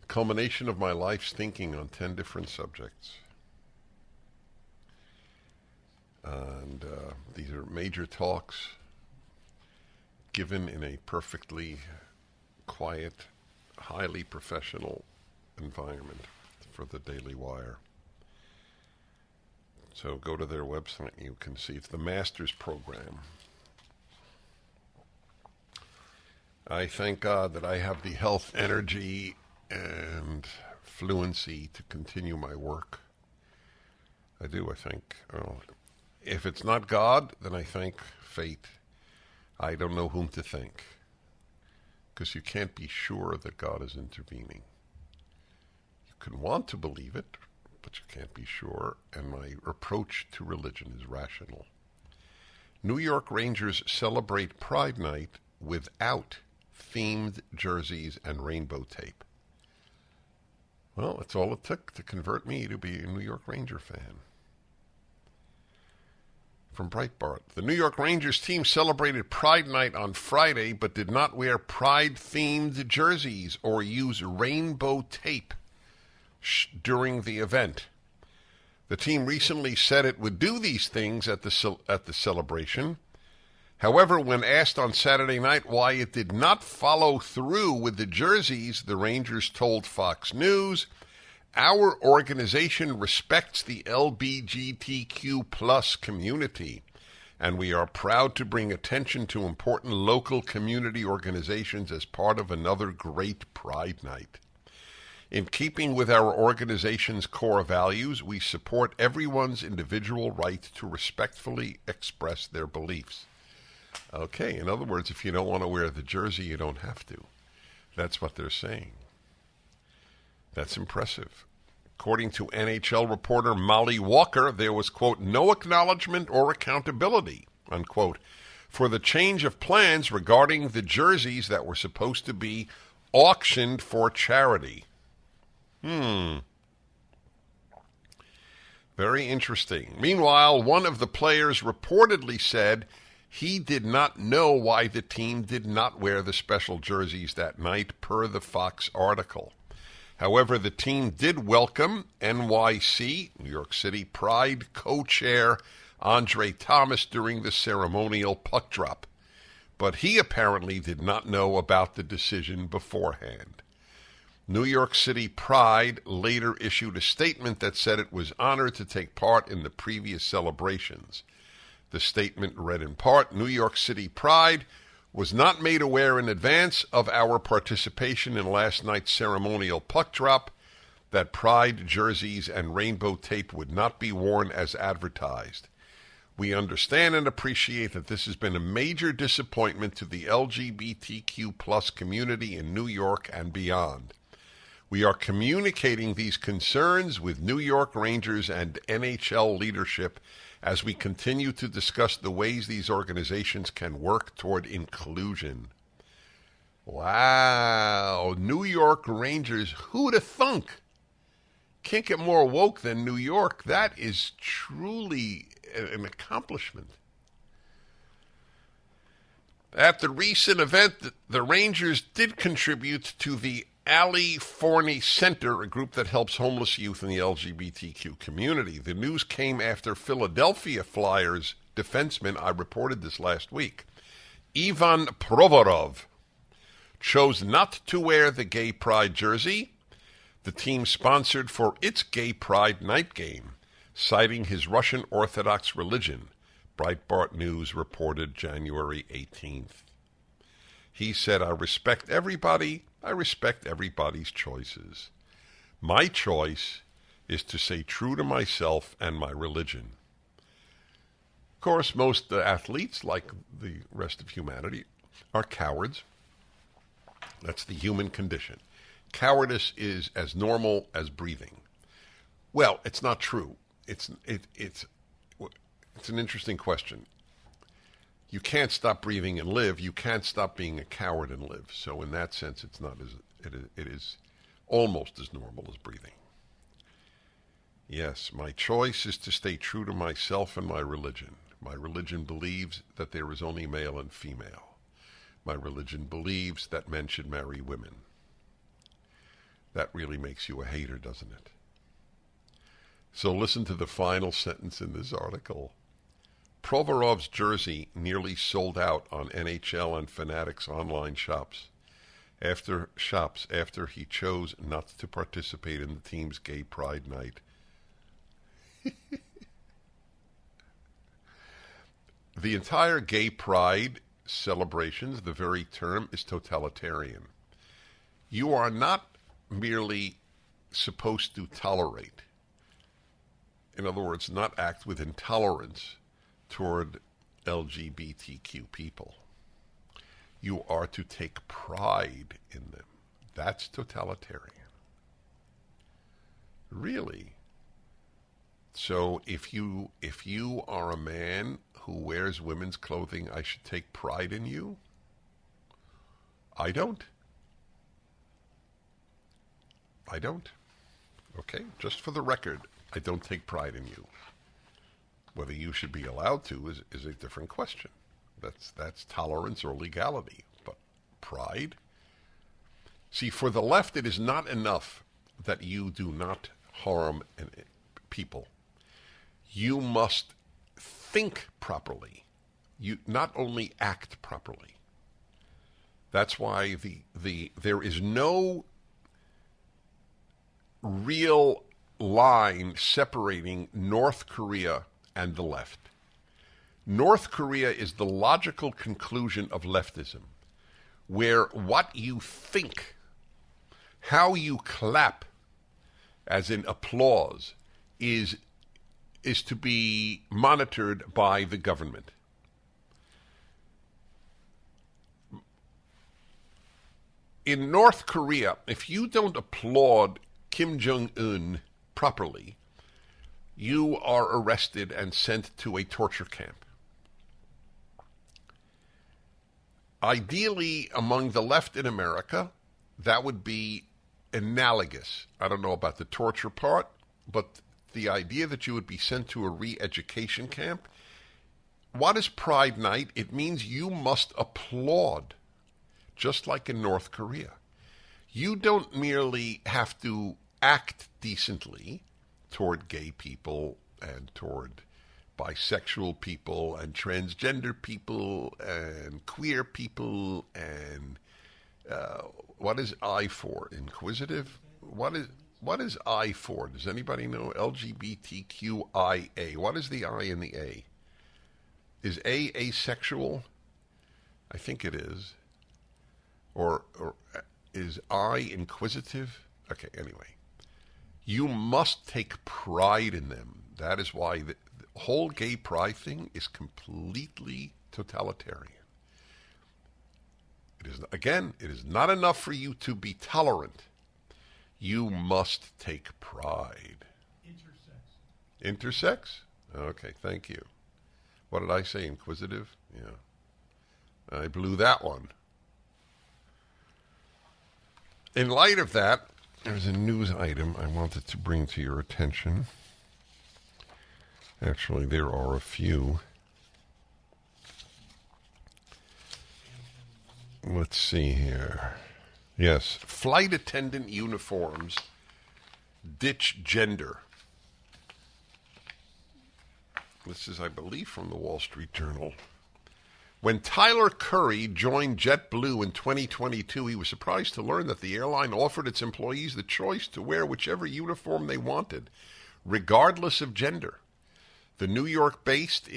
Culmination of my life's thinking on 10 different subjects. And these are major talks given in a perfectly quiet, highly professional environment for the Daily Wire. So go to their website and you can see it's the Master's Program. I thank God that I have the health, energy, and fluency to continue my work. I do, I think. Well, if it's not God, then I thank fate. I don't know whom to thank. Because you can't be sure that God is intervening. You can want to believe it, but you can't be sure. And my approach to religion is rational. New York Rangers celebrate Pride Night without themed jerseys and rainbow tape. Well, that's all it took to convert me to be a New York Ranger fan. from Breitbart. The New York Rangers team celebrated Pride Night on Friday, but did not wear Pride-themed jerseys or use rainbow tape during the event. The team recently said it would do these things at the celebration. However, when asked on Saturday night why it did not follow through with the jerseys, the Rangers told Fox News, "Our organization respects the LGBTQ plus community, and we are proud to bring attention to important local community organizations as part of another great Pride Night. In keeping with our organization's core values, we support everyone's individual right to respectfully express their beliefs." Okay, in other words, if you don't want to wear the jersey, you don't have to. That's what they're saying. That's impressive. According to NHL reporter Molly Walker, there was, quote, "no acknowledgement or accountability," unquote, for the change of plans regarding the jerseys that were supposed to be auctioned for charity. Very interesting. Meanwhile, one of the players reportedly said he did not know why the team did not wear the special jerseys that night, per the Fox article. However, the team did welcome NYC, New York City Pride co-chair Andre Thomas during the ceremonial puck drop, but he apparently did not know about the decision beforehand. New York City Pride later issued a statement that said it was honored to take part in the previous celebrations. The statement read in part, "New York City Pride was not made aware in advance of our participation in last night's ceremonial puck drop that Pride jerseys and rainbow tape would not be worn as advertised. We understand and appreciate that this has been a major disappointment to the LGBTQ plus community in New York and beyond. We are communicating these concerns with New York Rangers and NHL leadership as we continue to discuss the ways these organizations can work toward inclusion." Wow, New York Rangers, who'd have thunk? Can't get more woke than New York. That is truly an accomplishment. At the recent event, the Rangers did contribute to the Ali Forney Center, a group that helps homeless youth in the LGBTQ community. The news came after Philadelphia Flyers defenseman, I reported this last week, Ivan Provorov, chose not to wear the Gay Pride jersey the team sponsored for its Gay Pride night game, citing his Russian Orthodox religion, Breitbart News reported January 18th. He said, I respect everybody's choices. My choice is to stay true to myself and my religion. Of course, most athletes, like the rest of humanity, are cowards. That's the human condition. Cowardice is as normal as breathing. Well, it's not true. It's an interesting question. You can't stop breathing and live. You can't stop being a coward and live. So in that sense, it is almost as normal as breathing. Yes, my choice is to stay true to myself and my religion. My religion believes that there is only male and female. My religion believes that men should marry women. That really makes you a hater, doesn't it? So listen to the final sentence in this article. Provorov's jersey nearly sold out on NHL and Fanatics online shops after he chose not to participate in the team's Gay Pride night. The entire Gay Pride celebrations, the very term, is totalitarian. You are not merely supposed to tolerate. In other words, not act with intolerance toward LGBTQ people. You are to take pride in them. That's totalitarian. Really. So if you are a man who wears women's clothing, I should take pride in you? I don't. Okay, just for the record, I don't take pride in you. Whether you should be allowed to is a different question. That's tolerance or legality. But pride? See, for the left, it is not enough that you do not harm people. You must think properly. You not only act properly. That's why there is no real line separating North Korea and the left. North Korea is the logical conclusion of leftism, where what you think, how you clap, as in applause, is to be monitored by the government. In North Korea, if you don't applaud Kim Jong-un properly, you are arrested and sent to a torture camp. Ideally, among the left in America, that would be analogous. I don't know about the torture part, but the idea that you would be sent to a re-education camp. What is Pride Night? It means you must applaud, just like in North Korea. You don't merely have to act decently toward gay people and toward bisexual people and transgender people and queer people and what is I for? Inquisitive? What is I for? Does anybody know? LGBTQIA. What is the I in the A? Is A asexual? I think it is. Or is I inquisitive? Okay, anyway. You must take pride in them. That is why the whole gay pride thing is completely totalitarian. It is not enough for you to be tolerant. You must take pride. Intersex? Okay, thank you. What did I say? Inquisitive? Yeah. I blew that one. In light of that, there's a news item I wanted to bring to your attention. Actually, there are a few. Let's see here. Yes, flight attendant uniforms ditch gender. This is, I believe, from the Wall Street Journal. When Tyler Curry joined JetBlue in 2022, he was surprised to learn that the airline offered its employees the choice to wear whichever uniform they wanted, regardless of gender. The New York-based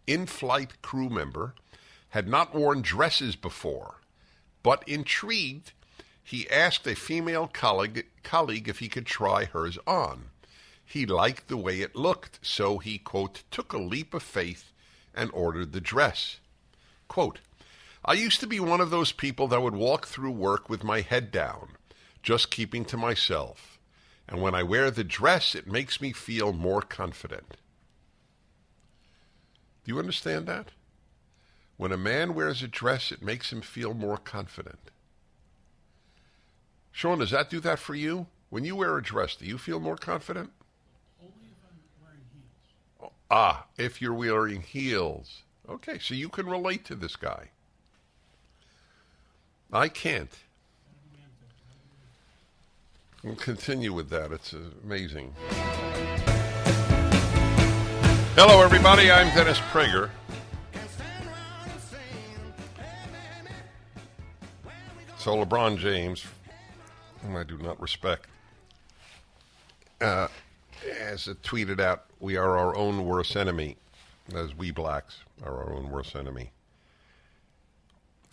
in-flight crew member had not worn dresses before, but intrigued, he asked a female colleague if he could try hers on. He liked the way it looked, so he, quote, took a leap of faith and ordered the dress. Quote, I used to be one of those people that would walk through work with my head down, just keeping to myself. And when I wear the dress, it makes me feel more confident. Do you understand that? When a man wears a dress, it makes him feel more confident. Sean, does that do that for you? When you wear a dress, do you feel more confident? Only if I'm wearing heels. If you're wearing heels. Okay, so you can relate to this guy. I can't. We'll continue with that. It's amazing. Hello, everybody. I'm Dennis Prager. So LeBron James, whom I do not respect, has tweeted out, we are our own worst enemy, as we blacks are our own worst enemy.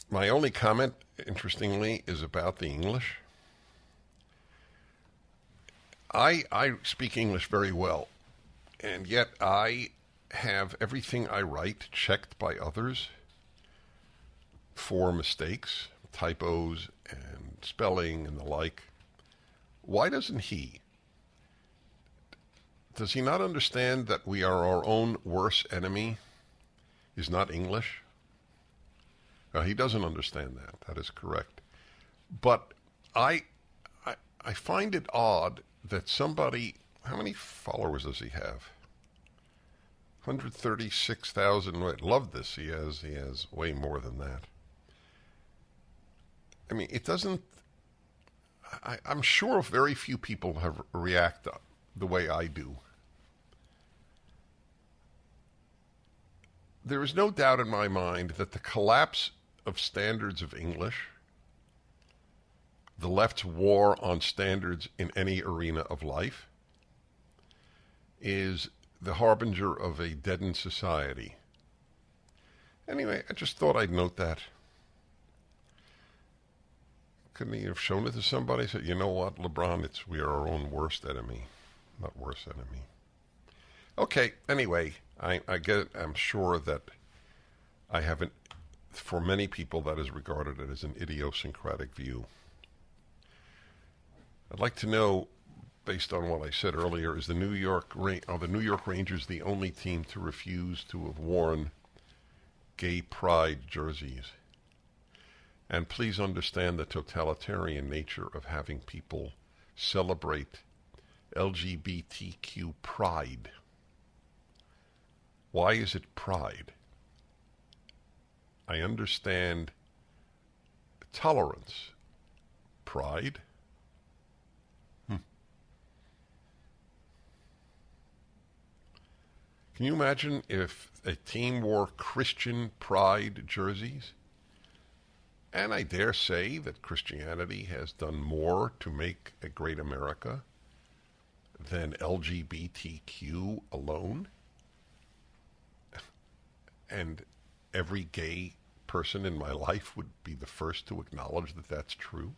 My only comment, interestingly, is about the English. I speak English very well, and yet I have everything I write checked by others for mistakes, typos, and spelling and the like. Why doesn't he? Does he not understand that we are our own worst enemy is not English? He doesn't understand that. That is correct. But I find it odd that somebody, how many followers does he have? 136,000. Love this. He has way more than that. I mean, it doesn't. I'm sure very few people have react the way I do. There is no doubt in my mind that the collapse of standards of English, the left's war on standards in any arena of life, is the harbinger of a deadened society. Anyway, I just thought I'd note that. Couldn't he have shown it to somebody? Said, you know what, LeBron, we are our own worst enemy, not worst enemy. Okay, anyway, I get it. I'm sure that I haven't, for many people, that is regarded as an idiosyncratic view. I'd like to know, based on what I said earlier, are the New York Rangers the only team to refuse to have worn gay pride jerseys? And please understand the totalitarian nature of having people celebrate LGBTQ pride. Why is it pride? I understand tolerance. Pride? Can you imagine if a team wore Christian pride jerseys? And I dare say that Christianity has done more to make a great America than LGBTQ alone. And every gay person in my life would be the first to acknowledge that that's true.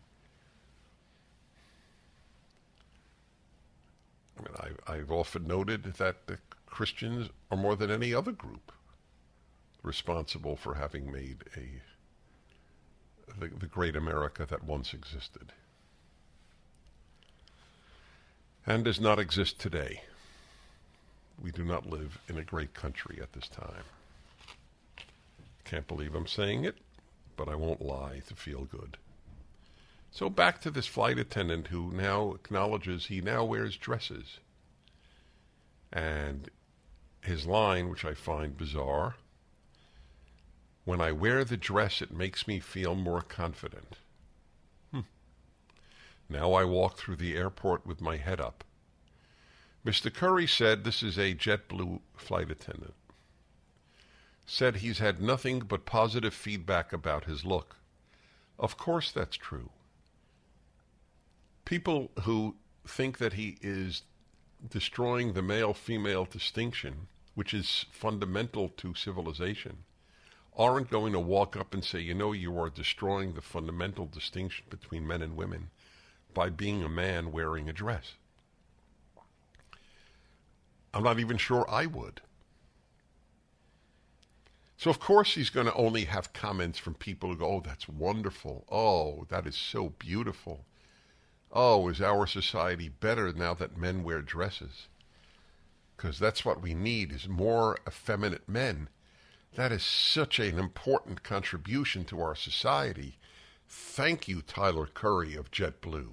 I mean, I've often noted that the Christians are more than any other group responsible for having made the great America that once existed and does not exist today. We do not live in a great country at this time. Can't believe I'm saying it, but I won't lie to feel good. So back to this flight attendant who now acknowledges he now wears dresses. And his line, which I find bizarre, when I wear the dress, it makes me feel more confident. Now I walk through the airport with my head up. Mr. Curry said this is a JetBlue flight attendant. Said he's had nothing but positive feedback about his look. Of course that's true. People who think that he is destroying the male-female distinction, which is fundamental to civilization, aren't going to walk up and say, you know, you are destroying the fundamental distinction between men and women by being a man wearing a dress. I'm not even sure I would. So, of course, he's going to only have comments from people who go, oh, that's wonderful. Oh, that is so beautiful. Oh, is our society better now that men wear dresses? Because that's what we need, is more effeminate men. That is such an important contribution to our society. Thank you, Tyler Curry of JetBlue.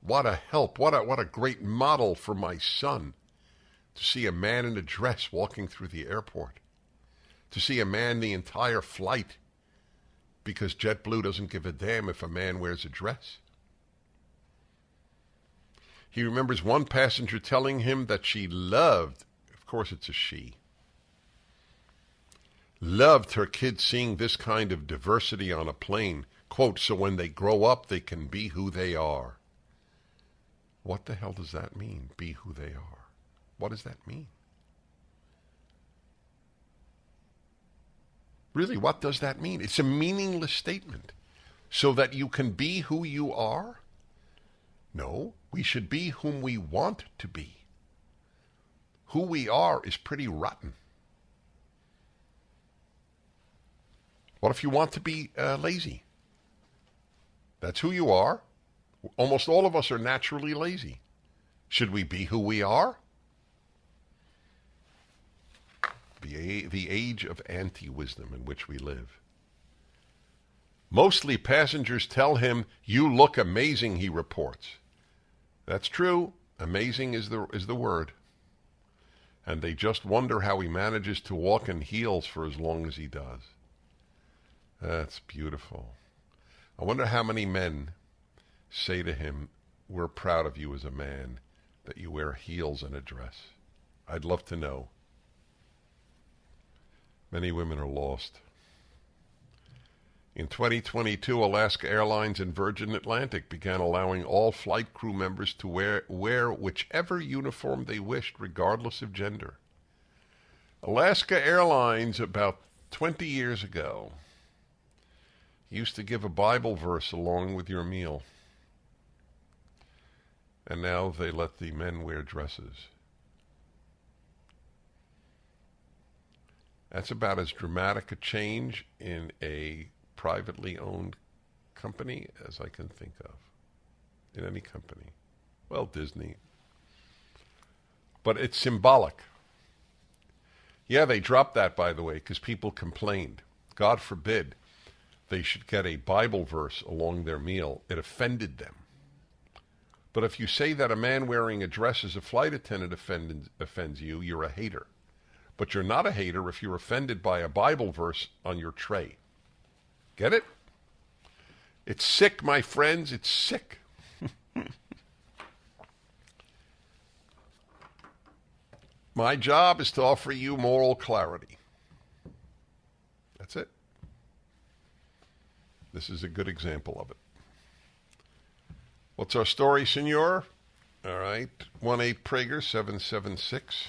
What a help. What a great model for my son. To see a man in a dress walking through the airport. To see a man the entire flight. Because JetBlue doesn't give a damn if a man wears a dress. He remembers one passenger telling him that she loved, of course it's a she, loved her kids seeing this kind of diversity on a plane, quote, so when they grow up they can be who they are. What the hell does that mean, be who they are? What does that mean? Really, what does that mean? It's a meaningless statement. So that you can be who you are? No, we should be whom we want to be. Who we are is pretty rotten. What if you want to be lazy? That's who you are. Almost all of us are naturally lazy. Should we be who we are? The age of anti-wisdom in which we live. Mostly passengers tell him, you look amazing, he reports. That's true. Amazing is the word. And they just wonder how he manages to walk in heels for as long as he does. That's beautiful. I wonder how many men say to him, we're proud of you as a man, that you wear heels and a dress. I'd love to know. Many women are lost. In 2022, Alaska Airlines and Virgin Atlantic began allowing all flight crew members to wear whichever uniform they wished, regardless of gender. Alaska Airlines, about 20 years ago, used to give a Bible verse along with your meal. And now they let the men wear dresses. That's about as dramatic a change in a privately owned company as I can think of. In any company. Well, Disney. But it's symbolic. Yeah, they dropped that, by the way, because people complained. God forbid they should get a Bible verse along their meal. It offended them. But if you say that a man wearing a dress as a flight attendant offends you, you're a hater. But you're not a hater if you're offended by a Bible verse on your tray. Get it? It's sick, my friends. It's sick. My job is to offer you moral clarity. That's it. This is a good example of it. What's our story, senor? All right. 1-8-PRAGER 776.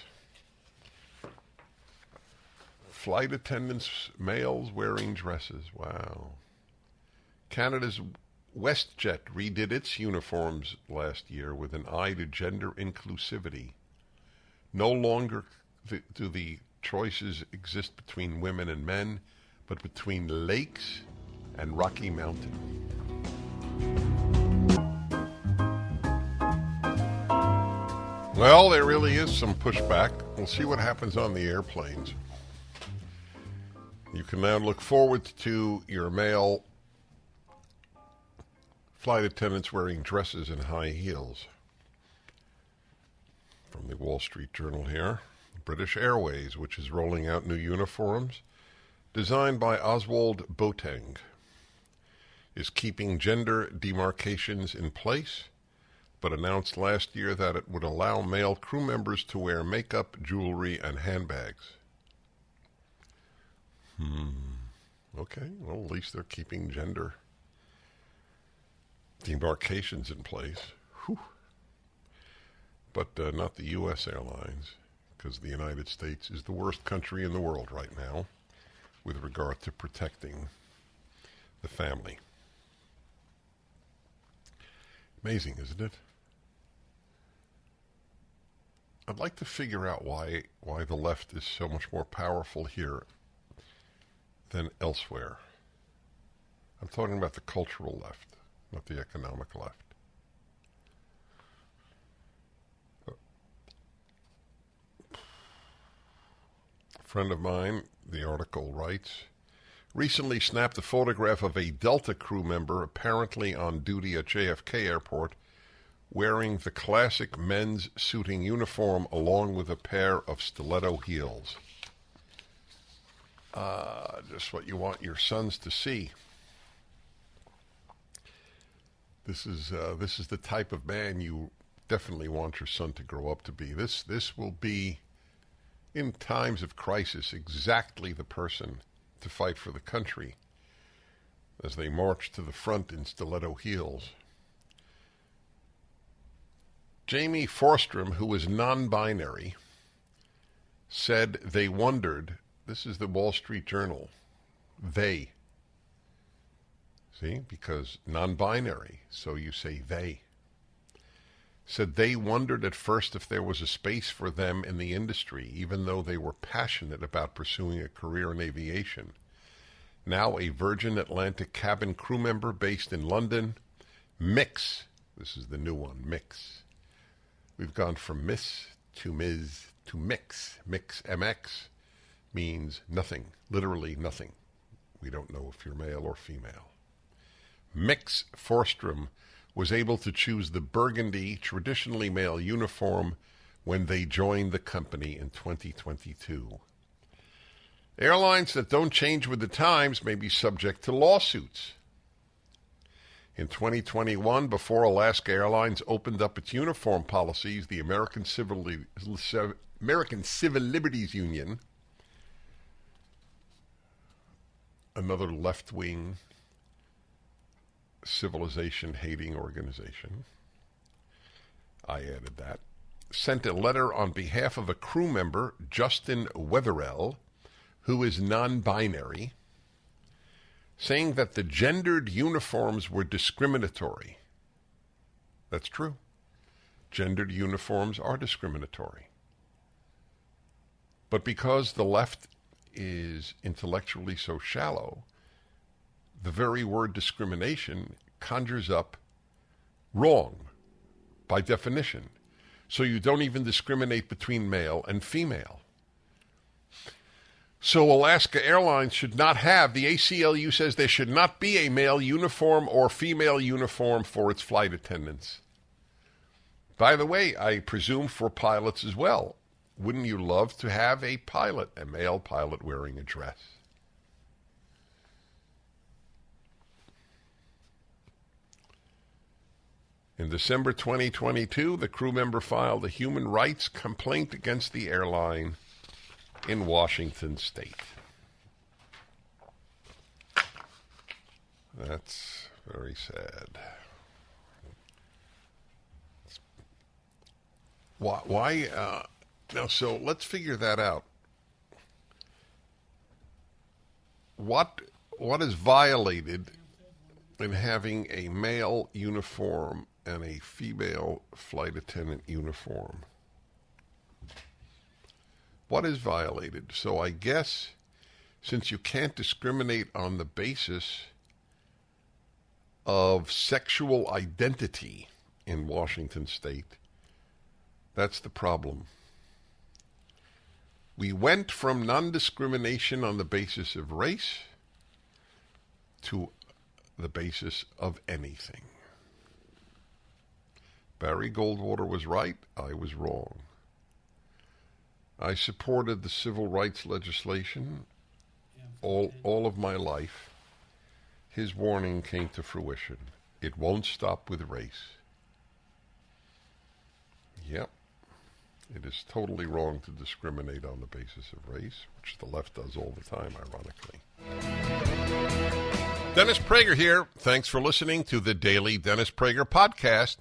Flight attendants, males wearing dresses. Wow. Canada's WestJet redid its uniforms last year with an eye to gender inclusivity. No longer do the choices exist between women and men, but between lakes and Rocky Mountain. Well, there really is some pushback. We'll see what happens on the airplanes. You can now look forward to your male flight attendants wearing dresses and high heels. From the Wall Street Journal here. British Airways, which is rolling out new uniforms designed by Oswald Boateng, is keeping gender demarcations in place, but announced last year that it would allow male crew members to wear makeup, jewelry, and handbags. Okay, well, at least they're keeping gender demarcations in place. Whew. But not the U.S. airlines, because the United States is the worst country in the world right now with regard to protecting the family. Amazing, isn't it? I'd like to figure out why the left is so much more powerful here than elsewhere. I'm talking about the cultural left, not the economic left. A friend of mine, the article writes, recently snapped a photograph of a Delta crew member apparently on duty at JFK Airport wearing the classic men's suiting uniform along with a pair of stiletto heels. Just what you want your sons to see. This is the type of man you definitely want your son to grow up to be. This will be, in times of crisis, exactly the person to fight for the country as they march to the front in stiletto heels. Jamie Forstrom, who is non-binary, said they wondered, this is the Wall Street Journal, they. See, because non-binary, so you say they. Said they wondered at first if there was a space for them in the industry, even though they were passionate about pursuing a career in aviation. Now a Virgin Atlantic cabin crew member based in London, Mix, this is the new one, Mix. We've gone from Miss to Ms. to Mix. Mix, MX, means nothing, literally nothing. We don't know if you're male or female. Mix Forstrom was able to choose the burgundy, traditionally male uniform when they joined the company in 2022. Airlines that don't change with the times may be subject to lawsuits. In 2021, before Alaska Airlines opened up its uniform policies, the American Civil Liberties Union, another left-wing civilization-hating organization, I added that, sent a letter on behalf of a crew member, Justin Wetherell, who is non-binary, saying that the gendered uniforms were discriminatory. That's true. Gendered uniforms are discriminatory. But because the left is intellectually so shallow, the very word discrimination conjures up wrong by definition. So you don't even discriminate between male and female. So Alaska Airlines should not have, the ACLU says there should not be a male uniform or female uniform for its flight attendants. By the way, I presume for pilots as well. Wouldn't you love to have a male pilot wearing a dress? In December 2022, the crew member filed a human rights complaint against the airline in Washington State. That's very sad. Why now, so let's figure that out. What is violated in having a male uniform and a female flight attendant uniform? What is violated? So I guess since you can't discriminate on the basis of sexual identity in Washington State, that's the problem. We went from non-discrimination on the basis of race to the basis of anything. Barry Goldwater was right. I was wrong. I supported the civil rights legislation all of my life. His warning came to fruition. It won't stop with race. Yep. It is totally wrong to discriminate on the basis of race, which the left does all the time, ironically. Dennis Prager here. Thanks for listening to the Daily Dennis Prager Podcast.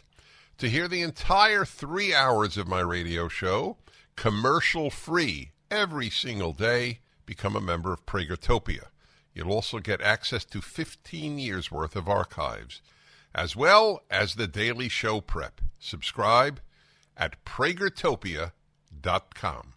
To hear the entire 3 hours of my radio show, commercial-free, every single day, become a member of Pragertopia. You'll also get access to 15 years' worth of archives, as well as the daily show prep. Subscribe at pragertopia.com.